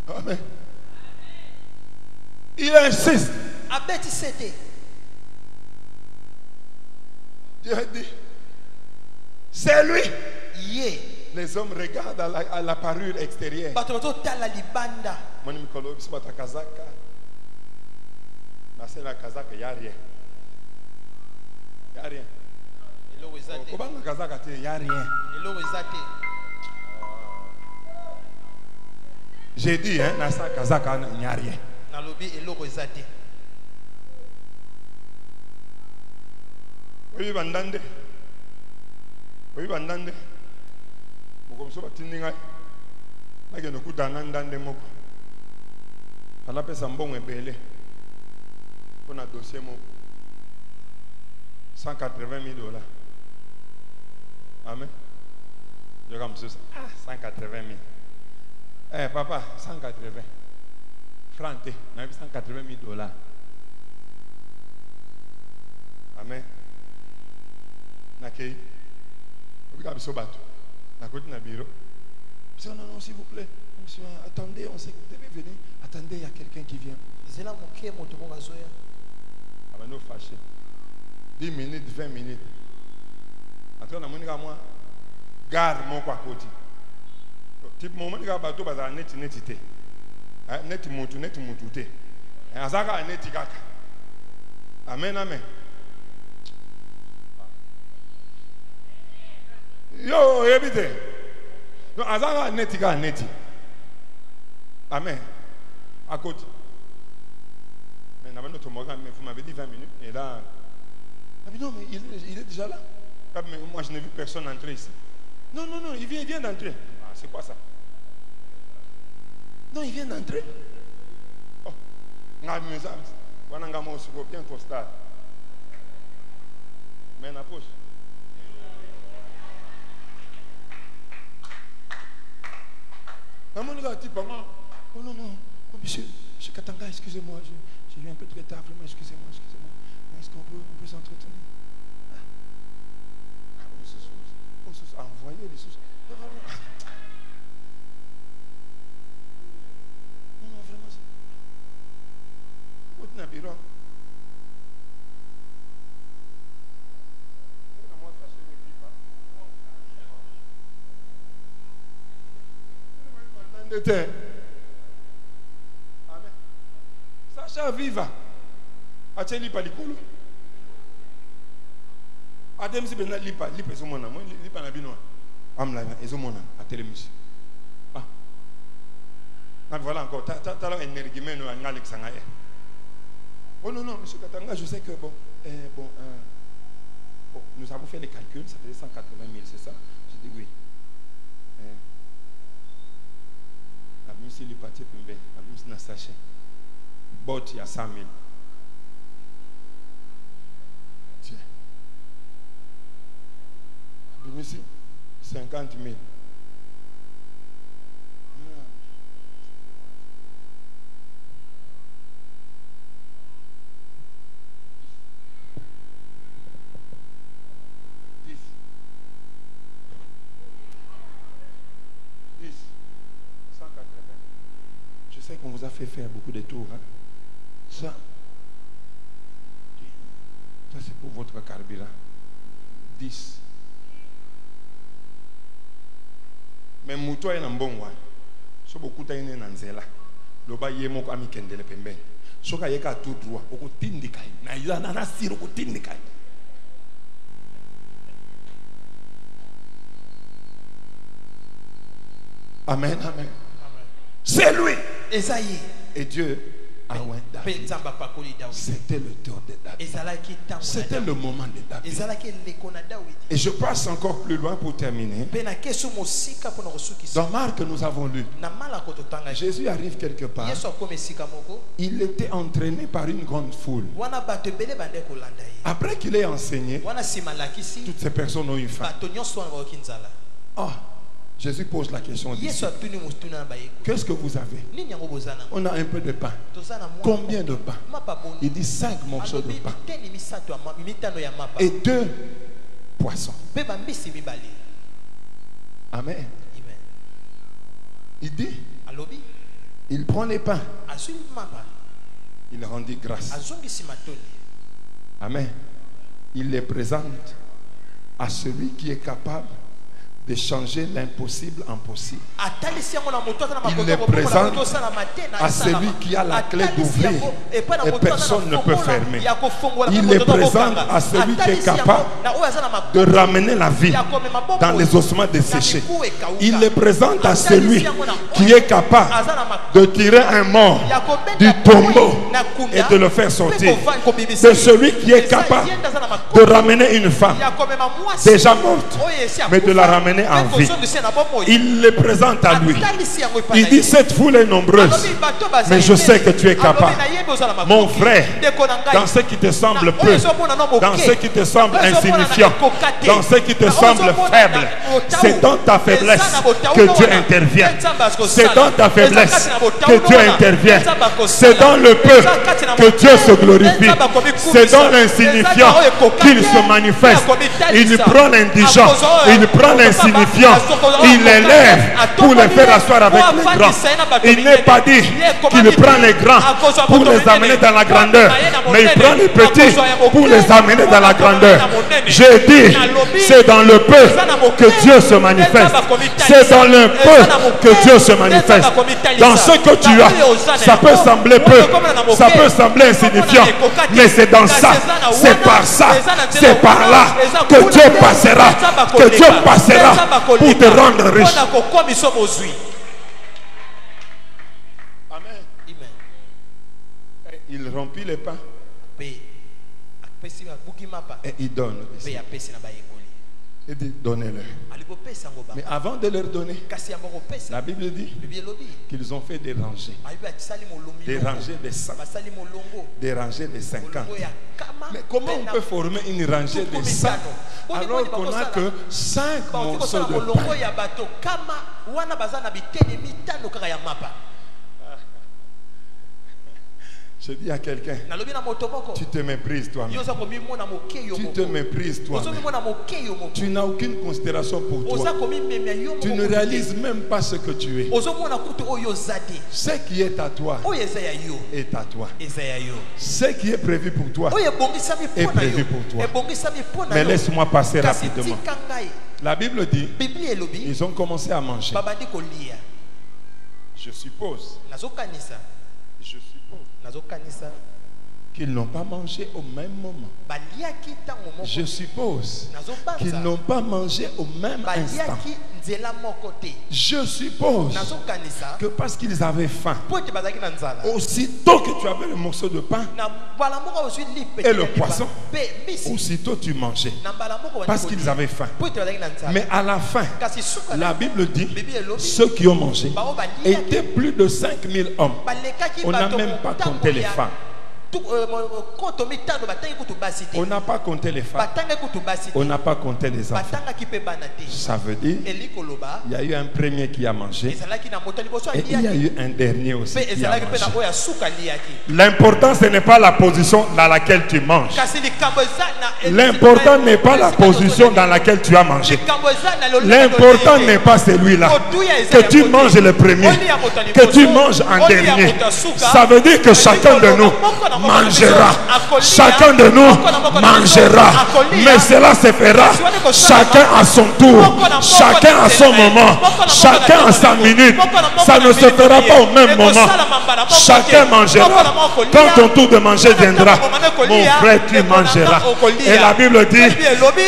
Amen. Il insiste. Abeti c'était. Dieu a dit, c'est lui. Yeah. Les hommes regardent à la parure extérieure. Mon mikolo bisbata kazaka. Na c'est la kazaka y a rien. Y a rien. Comment la kazaka te y a rien. J'ai dit hein, na sa kazaka y a rien. Na lobi eloko ezate. Oui, bandande. Oui, bandande. Comme ça, batindinga. Na ke no kudana ndande moko. Ala pesa mbongo ebele. Pour un dossier moko. $180,000. Amen. Je comme ça. Ah, 180,000. Eh papa, 180. Francs, on a vu $180,000. Amen. Nakei. Regarde ce bateau. Na côté na bureau. Non, non, s'il vous plaît. Monsieur, attendez, on sait que vous devez venir. Attendez, il y a quelqu'un qui vient. Ah ben nous fâchés. 10 minutes, 20 minutes. Après, on a mon moi. Gare mon quoi côté. Type moment que bateau baza net netité. Net mutu té. Azaka net kaka. Amen, amen. Yo, everything. No, azaka netika neti. Amen. À côté. Mais n'a pas notre programme, mais vous m'avez dit 20 minutes. Et là, ah mais non, mais il est déjà là. Moi, je n'ai vu personne entrer ici. Non, non, non, il vient d'entrer. Ah, c'est quoi ça? Non, il vient d'entrer. Mais na poche. Maman nous a dit, oh non, monsieur Katanga, excusez-moi, j'ai eu un peu de retard, vraiment, excusez-moi. Est-ce qu'on peut s'entretenir? On se a envoyé les choses. Non, vraiment, c'est... Où est-ce que Amen. Sacha viva. Acheli pa likolo. Adem si bena lipa ezomona. Moi lipa na bino. Amla ezomona atelemisi. Ah. Na voilà encore. Ta la énergie meno nga Alexanga. Oh non, monsieur Katanga, je sais que bon, nous avons fait les calculs, ça faisait 180 000, c'est ça? J'ai dit oui. Si les parties pembe, la mise sachet, bot il y a 100 000. Tiens. Ici, 50 000. Qu'on vous a fait faire beaucoup de tours. Hein? Ça c'est pour votre carburant. 10. Mais mouton est un bon one. So beaucoup taine nanzela. Loba yemo ko amikendele pembeni. So ka yeka tout droit. Oko tindikai. Na iza na siro ko tindikai. Amen. C'est lui. Et Dieu a oint David. C'était le tour de David. C'était le moment de David. Et je passe encore plus loin pour terminer. Dans Marc, nous avons lu. Jésus arrive quelque part. Il était entraîné par une grande foule. Après qu'il ait enseigné, toutes ces personnes ont eu faim. Jésus pose la question. Qu'est-ce que vous avez? On a un peu de pain. Combien de pain? Il dit 5 morceaux de pain et 2 poissons. Amen. Il dit, il prend les pains, il rendit grâce. Amen. Il les présente à celui qui est capable de changer l'impossible en possible. Il les présente à celui qui a la clé d'ouvrir et personne ne peut fermer. Il les présente à celui qui est capable de ramener la vie dans les ossements desséchés. Il les présente à celui qui est capable de tirer un mort du tombeau et de le faire sortir. C'est celui qui est capable de ramener une femme déjà morte, mais de la ramener en vie. Il les présente à lui. Il dit, cette foule est nombreuse, mais je sais que tu es capable. Mon frère, dans ce qui te semble peu, dans ce qui te semble insignifiant, dans ce qui te semble faible, c'est dans ta faiblesse que Dieu intervient. C'est dans ta faiblesse que Dieu intervient. C'est dans le peu que Dieu se glorifie. C'est dans l'insignifiant qu'il se manifeste. Il prend l'indigent, il prend l'insignifiant, il les lève pour les faire asseoir avec les grands. Il n'est pas dit qu'il prend les grands pour les amener dans la grandeur, mais il prend les petits pour les amener dans la grandeur. J'ai dit, c'est dans le peu que Dieu se manifeste. C'est dans le peu que Dieu se manifeste. Dans ce que tu as, ça peut sembler peu, ça peut sembler insignifiant, mais c'est dans ça, c'est par ça, c'est par là que Dieu passera, pour te rendre riche. Amen. Il remplit les pains et il donne. Et dit, donnez-leur. Mais avant de leur donner, la Bible dit qu'ils ont fait des rangées. Des rangées de 100. Des rangées de 50. Mais comment on peut former une rangée de 100 alors qu'on n'a que 5 morceaux de pain? Je dis à quelqu'un, tu te méprises toi-même. Tu te méprises toi-même. Tu n'as aucune considération pour toi. Tu ne réalises même pas ce que tu es. Ce qui est à toi est à toi. Ce qui est prévu pour toi est prévu pour toi. Mais laisse-moi passer rapidement. La Bible dit, ils ont commencé à manger. Je suppose qu'ils n'ont pas mangé au même moment. Je suppose qu'ils n'ont pas mangé au même instant. Je suppose que parce qu'ils avaient faim, aussitôt que tu avais le morceau de pain et le poisson, aussitôt tu mangeais. Parce qu'ils avaient faim. Mais à la fin, la Bible dit, ceux qui ont mangé étaient plus de 5000 hommes. On n'a même pas compté les femmes. On n'a pas compté les femmes. On n'a pas compté les enfants. Ça veut dire il y a eu un premier qui a mangé et il y a eu un dernier aussi qui a mangé. L'important ce n'est pas la position dans laquelle tu manges. L'important n'est pas la position dans laquelle tu as mangé. L'important n'est pas celui-là. Que tu manges le premier, que tu manges en dernier. Ça veut dire que chacun de nous mangera. Chacun de nous mangera. Mais cela se fera chacun à son tour, chacun à son moment, chacun à sa minute. Ça ne se fera pas au même moment. Chacun mangera. Quand ton tour de manger viendra, mon frère, tu mangeras. Et la Bible dit,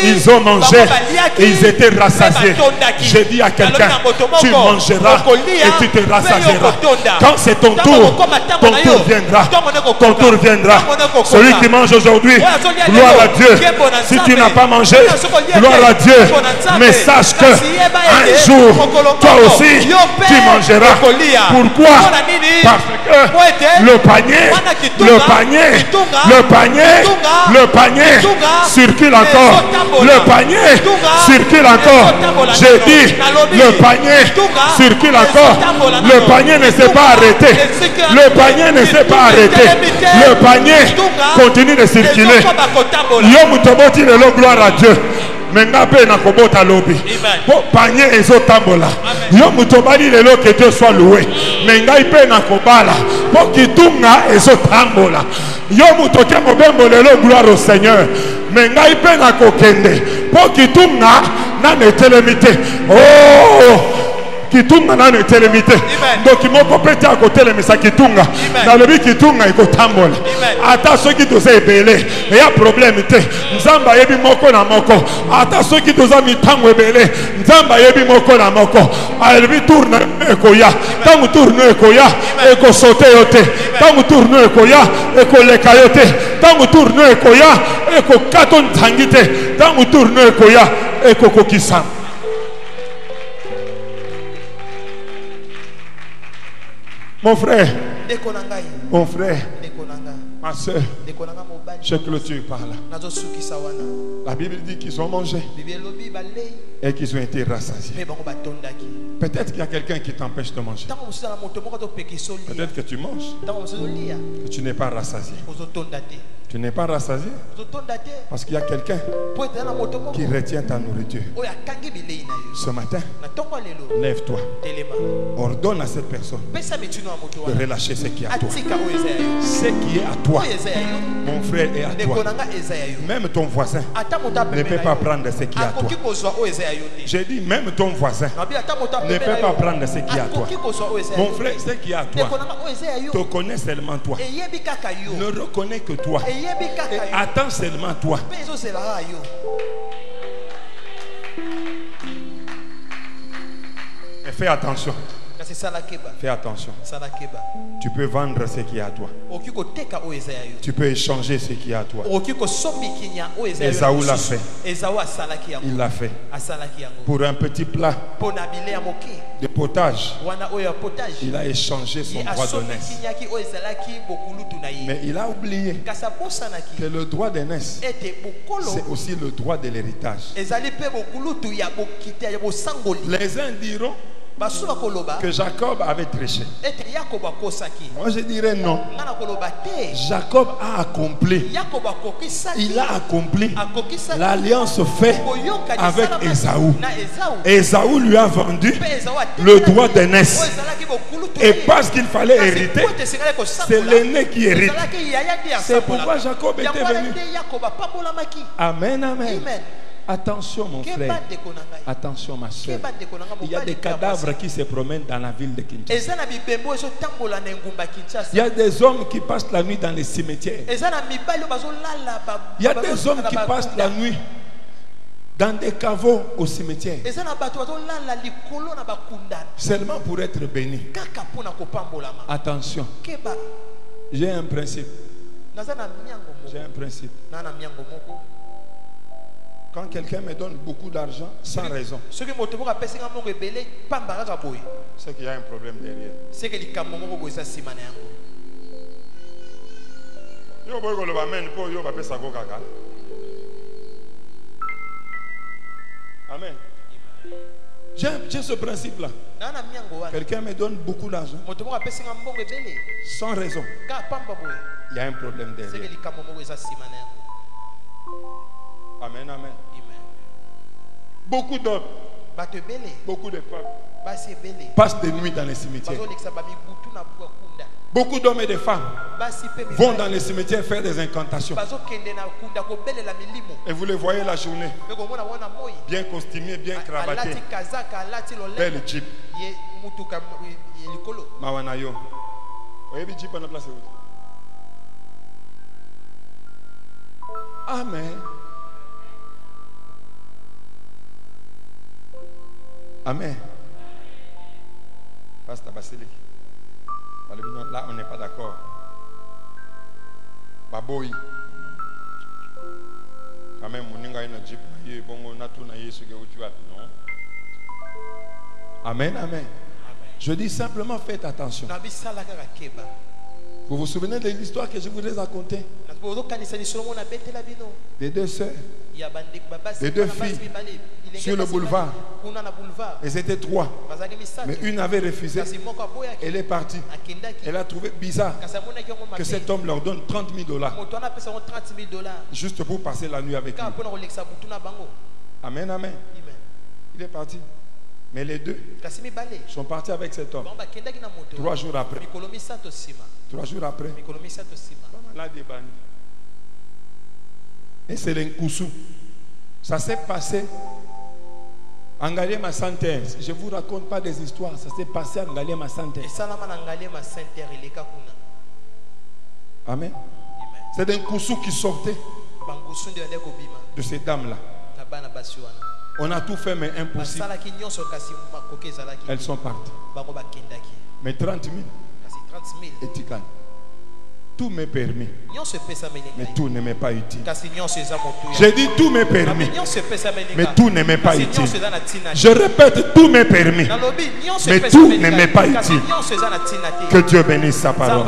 ils ont mangé et ils étaient rassasiés. Je dis à quelqu'un, tu mangeras et tu te rassasieras. Quand c'est ton tour viendra. Ton tour viendra. Celui qui mange aujourd'hui, gloire à Dieu. Si tu n'as pas mangé, gloire à Dieu. Mais sache que un jour, toi aussi, tu mangeras. Pourquoi? Parce que le panier circule encore. Le panier circule encore. J'ai dit, le panier circule encore. Le panier ne s'est pas arrêté. Le panier ne s'est pas arrêté. Le panier continue de circuler. Yomutoboti le gloire à Dieu. Mengape na kobota lobi. Po panier ezotambola. Yomutobali le que Dieu soit loué. Mengai pe na kobala. Po kitunga ezotambola. Yomutoke mobembo le gloire au Seigneur. Mengai pe na kokende. Po kitunga na netelemite. Oh! Kitunga na netelemite. Donc moko pete à côté le mesa kitunga. Na lobi kitunga ekotambola. Ata soki toza ebele, il y a problème te. Nzamba yebi moko na moko. Ata soki toza mitango ebele, nzamba yebi moko na moko. Alebi tourne ekoya. Tangu tourne ekoya, eko sauter yote. Tangu tourne ekoya, eko leka yote. Tangu tourne ekoya, eko katon tangite. Tangu tourne ekoya, eko kokisa. Mon frère, ma soeur, je clôture par là. La Bible dit qu'ils ont mangé et qu'ils ont été rassasiés. Peut-être qu'il y a quelqu'un qui t'empêche de manger. Peut-être que tu manges, que tu n'es pas rassasié. Tu n'es pas rassasié parce qu'il y a quelqu'un qui retient ta nourriture. Ce matin, lève-toi. Ordonne à cette personne de relâcher ce qui est à toi. Ce qui est à toi, mon frère, est à toi. Même ton voisin ne peut pas prendre ce qui est à toi. J'ai dit, même ton voisin ne peut pas prendre ce qui est à toi. Mon frère, ce qui est à toi te connaît seulement toi. Ne reconnaît que toi. Et attends seulement toi. Mais fais attention. Fais attention. Tu peux vendre ce qui est à toi. Tu peux échanger ce qui est à toi. Esaü l'a fait. Il l'a fait. Pour un petit plat de potage, il a échangé son droit d'aînesse. Mais il a oublié que le droit d'aînesse, c'est aussi le droit de l'héritage. Les uns diront que Jacob avait tréché. Moi je dirais non. Jacob a accompli. Il a accompli l'alliance faite avec Esaü. Esaü lui a vendu le droit d'aînesse. Et parce qu'il fallait hériter, c'est l'aîné qui hérite. C'est pourquoi Jacob était venu. Amen, amen. Attention mon frère, attention ma soeur. Il y a des cadavres qui se promènent dans la ville de Kinshasa. Il y a des hommes qui passent la nuit dans les cimetières. Il y a des hommes qui passent la nuit dans des caveaux au cimetière. Seulement pour être bénis. Attention. J'ai un principe. J'ai un principe. Quand quelqu'un me donne beaucoup d'argent sans raison, c'est qu'il y a un problème derrière. Amen. J'ai ce principe-là. Quelqu'un me donne beaucoup d'argent sans raison. Il y a un problème derrière. Amen, amen. Beaucoup d'hommes, beaucoup de femmes passent des nuits dans les cimetières. Beaucoup d'hommes et de femmes vont dans les cimetières faire des incantations. Et vous les voyez la journée, bien costumés, bien cravatés. Belle jeep. Mawanayo. Jeep à la place. Amen. Amen. Pasteur Basilic. Là, on n'est pas d'accord. Baboy. Quand même, on a une jeep. Non. Amen, amen. Je dis simplement, faites attention. Vous vous souvenez de l'histoire que je vous ai racontée? Des deux sœurs, des deux filles sur le boulevard. Elles étaient trois, mais une avait refusé. Elle est partie. Elle a trouvé bizarre que cet homme leur donne $30,000 juste pour passer la nuit avec lui. Amen, amen. Il est parti. Mais les deux sont partis avec cet homme. 3 jours après. 3 jours après. Et c'est l'Nkoussou. Ça s'est passé en Ngaliema Center. Je ne vous raconte pas des histoires. Ça s'est passé en Ngaliema Center. Amen. C'est l'Nkoussou qui sortait de ces dames-là. On a tout fait, mais impossible. Elles sont parties. Mais 30 000 et Tikan. Tout m'est permis, mais tout ne m'est pas utile. J'ai dit tout m'est permis, mais tout ne m'est pas utile. Je répète, tout m'est permis, mais tout ne m'est pas utile. Que Dieu bénisse sa parole.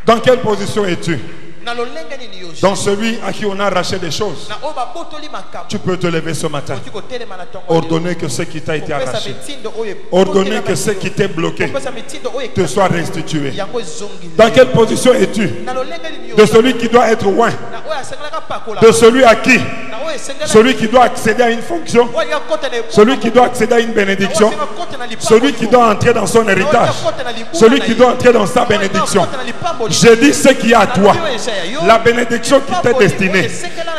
Dans quelle position es-tu? Dans celui à qui on a arraché des choses. Tu peux te lever ce matin. Ordonner que ce qui t'a été arraché, ordonner que ce qui t'est bloqué te soit restitué. Dans quelle position es-tu? De celui qui doit être loin, de celui à qui celui qui doit accéder à une fonction, celui qui doit accéder à une bénédiction, celui qui doit entrer dans son héritage, celui qui doit entrer dans sa bénédiction. Je dis ce qui est à toi. La bénédiction qui t'est destinée,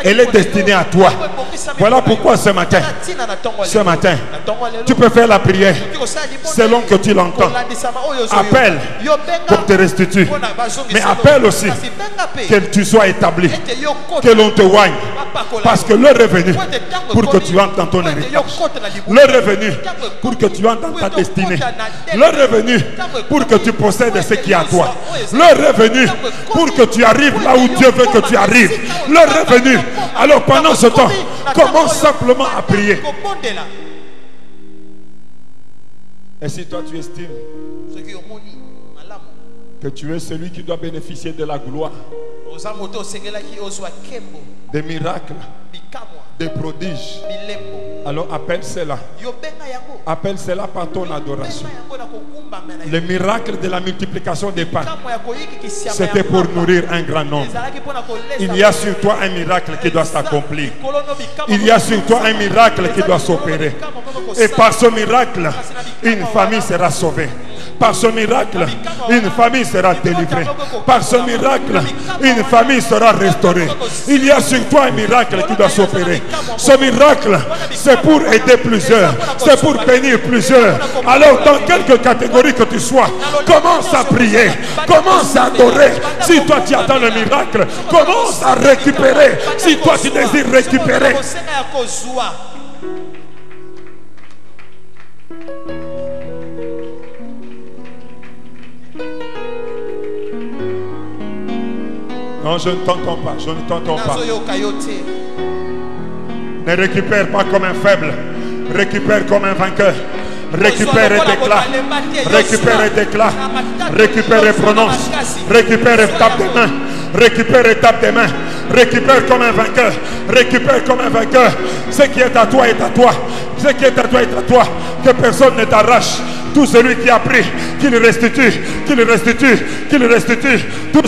elle est destinée à toi. Voilà pourquoi ce matin, tu peux faire la prière selon que tu l'entends. Appelle pour te restituer, mais appelle aussi que tu sois établi, que l'on te voie, parce que l'heure est venue pour que tu entres dans ton héritage. L'heure est venue pour que tu entres dans ta destinée. L'heure est venue pour que tu possèdes ce qui est à toi. L'heure est venue pour que tu arrives là où Dieu veut que tu arrives. L'heure est venue. Alors pendant ce temps, commence simplement à prier. Et si toi tu estimes que tu es celui qui doit bénéficier de la gloire, des miracles, des prodiges, alors appelle cela. Appelle cela par ton adoration. Le miracle de la multiplication des pains, c'était pour nourrir un grand nombre. Il y a sur toi un miracle qui doit s'accomplir. Il y a sur toi un miracle qui doit s'opérer. Et par ce miracle, une famille sera sauvée. Par ce miracle, une famille sera délivrée. Par ce miracle, une famille sera restaurée. Il y a sur toi un miracle qui doit s'opérer. Ce miracle, c'est pour aider plusieurs. C'est pour bénir plusieurs. Alors, dans quelque catégorie que tu sois, commence à prier. Commence à adorer. Si toi tu attends le miracle, commence à récupérer. Si toi tu désires récupérer. Non, je ne t'entends pas, je ne t'entends pas. Ne récupère pas comme un faible, récupère comme un vainqueur. Récupère et déclare, récupère et déclare, récupère et prononce, récupère et tape des mains, récupère et tape des mains, récupère comme un vainqueur, récupère comme un vainqueur. Ce qui est à toi est à toi, ce qui est à toi est à toi, que personne ne t'arrache. Tout celui qui a pris, qu'il restitue, qu'il restitue, qu'il restitue, tout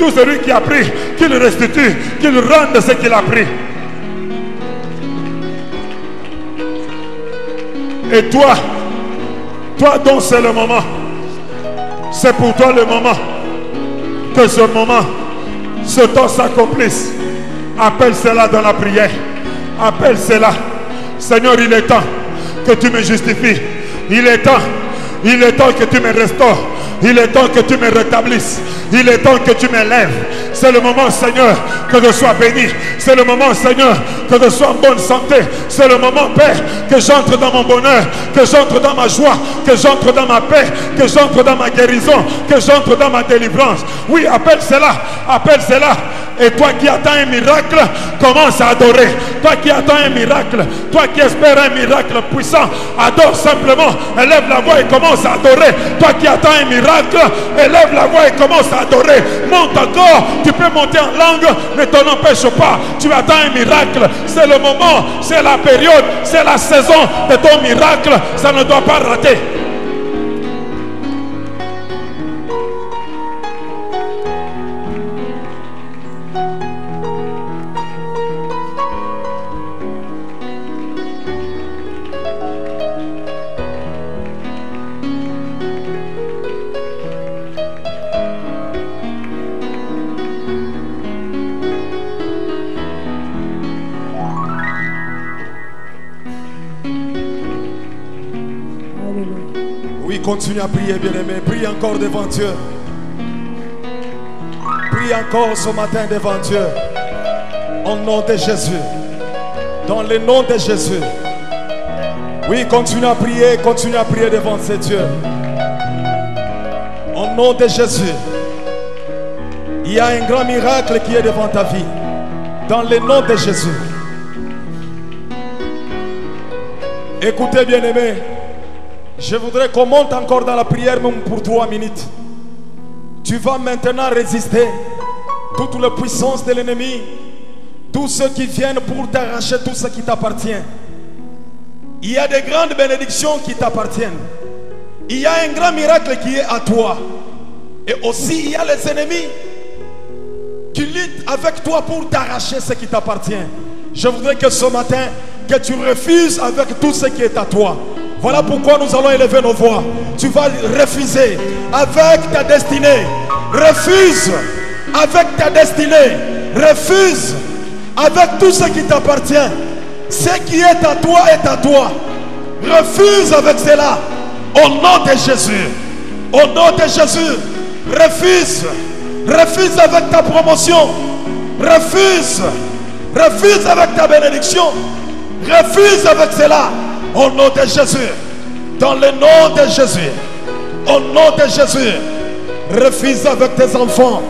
celui qui a pris, qu'il restitue, qu'il rende ce qu'il a pris. Et toi dont c'est le moment, c'est pour toi le moment, que ce moment, ce temps s'accomplisse. Appelle cela dans la prière, appelle cela. Seigneur, il est temps que tu me justifies, il est temps que tu me restaures, il est temps que tu me rétablisses, il est temps que tu m'élèves. C'est le moment, Seigneur, que je sois béni. C'est le moment, Seigneur, que je sois en bonne santé. C'est le moment, Père, que j'entre dans mon bonheur, que j'entre dans ma joie, que j'entre dans ma paix, que j'entre dans ma guérison, que j'entre dans ma délivrance. Oui, appelle cela, appelle cela. Et toi qui attends un miracle, commence à adorer. Toi qui attends un miracle, toi qui espères un miracle puissant, adore simplement. Élève la voix et commence à adorer. Toi qui attends un miracle, élève la voix et commence à adorer. Monte encore, tu peux monter en langue, ne t'en empêche pas. Tu attends un miracle, c'est le moment, c'est la période, c'est la saison de ton miracle. Ça ne doit pas rater. Continue à prier, bien-aimé. Prie encore devant Dieu. Prie encore ce matin devant Dieu. Au nom de Jésus. Dans le nom de Jésus. Oui, continue à prier devant ce Dieu. Au nom de Jésus. Il y a un grand miracle qui est devant ta vie. Dans le nom de Jésus. Écoutez, bien-aimé. Je voudrais qu'on monte encore dans la prière même pour 3 minutes. Tu vas maintenant résister toute la puissance de l'ennemi, tous ceux qui viennent pour t'arracher tout ce qui t'appartient. Il y a des grandes bénédictions qui t'appartiennent. Il y a un grand miracle qui est à toi. Et aussi il y a les ennemis qui luttent avec toi pour t'arracher ce qui t'appartient. Je voudrais que ce matin, que tu refuses avec tout ce qui est à toi. Voilà pourquoi nous allons élever nos voix. Tu vas refuser avec ta destinée. Refuse avec ta destinée. Refuse avec tout ce qui t'appartient. Ce qui est à toi est à toi. Refuse avec cela. Au nom de Jésus. Au nom de Jésus. Refuse. Refuse avec ta promotion. Refuse. Refuse avec ta bénédiction. Refuse avec cela. Au nom de Jésus. Dans le nom de Jésus. Au nom de Jésus. Refuse avec tes enfants.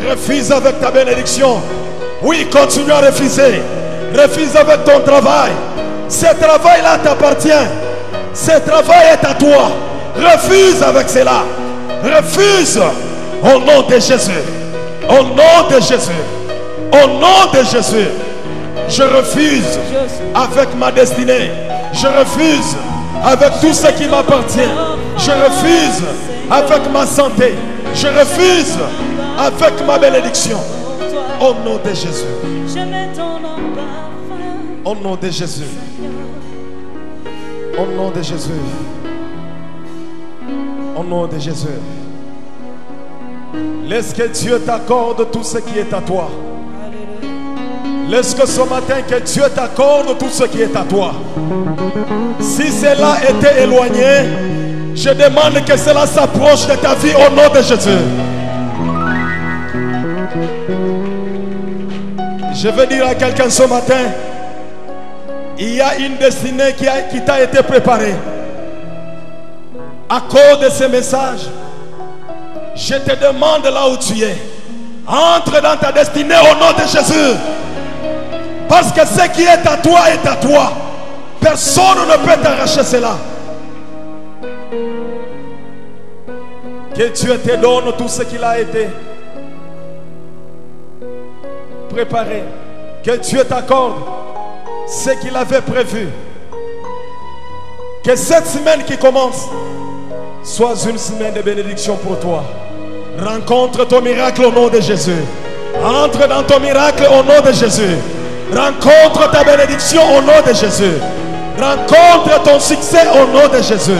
Refuse avec ta bénédiction. Oui, continue à refuser. Refuse avec ton travail. Ce travail-là t'appartient. Ce travail est à toi. Refuse avec cela. Refuse. Au nom de Jésus. Au nom de Jésus. Au nom de Jésus. Je refuse avec ma destinée. Je refuse avec tout ce qui m'appartient. Je refuse avec ma santé. Je refuse avec ma bénédiction. Au nom de Jésus. Au nom de Jésus. Au nom de Jésus. Au nom de Jésus. Laisse que Dieu t'accorde tout ce qui est à toi. Laisse que ce matin que Dieu t'accorde tout ce qui est à toi. Si cela était éloigné, je demande que cela s'approche de ta vie au nom de Jésus. Je veux dire à quelqu'un ce matin, il y a une destinée qui t'a été préparée. À cause de ce message, je te demande là où tu es, entre dans ta destinée au nom de Jésus. Parce que ce qui est à toi est à toi. Personne ne peut t'arracher cela. Que Dieu te donne tout ce qu'il a été préparé. Que Dieu t'accorde ce qu'il avait prévu. Que cette semaine qui commence soit une semaine de bénédiction pour toi. Rencontre ton miracle au nom de Jésus. Entre dans ton miracle au nom de Jésus. Rencontre ta bénédiction au nom de Jésus. Rencontre ton succès au nom de Jésus.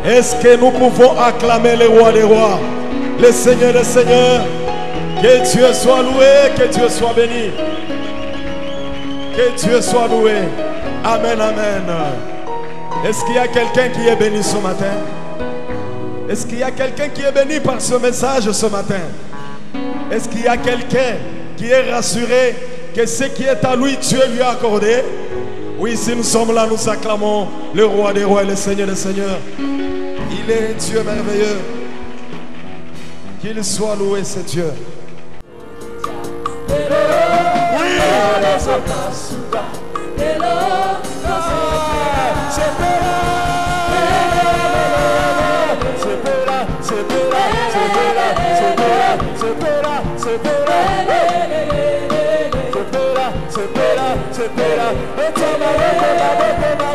Est-ce que nous pouvons acclamer le roi des rois, le Seigneur des seigneurs? Que Dieu soit loué, que Dieu soit béni. Que Dieu soit loué. Amen, amen. Est-ce qu'il y a quelqu'un qui est béni ce matin? Est-ce qu'il y a quelqu'un qui est béni par ce message ce matin? Est-ce qu'il y a quelqu'un qui est rassuré que ce qui est à lui, Dieu lui a accordé? Oui, si nous sommes là, nous acclamons le roi des rois et le Seigneur des seigneurs. Il est Dieu merveilleux. Qu'il soit loué, ce Dieu. Espera,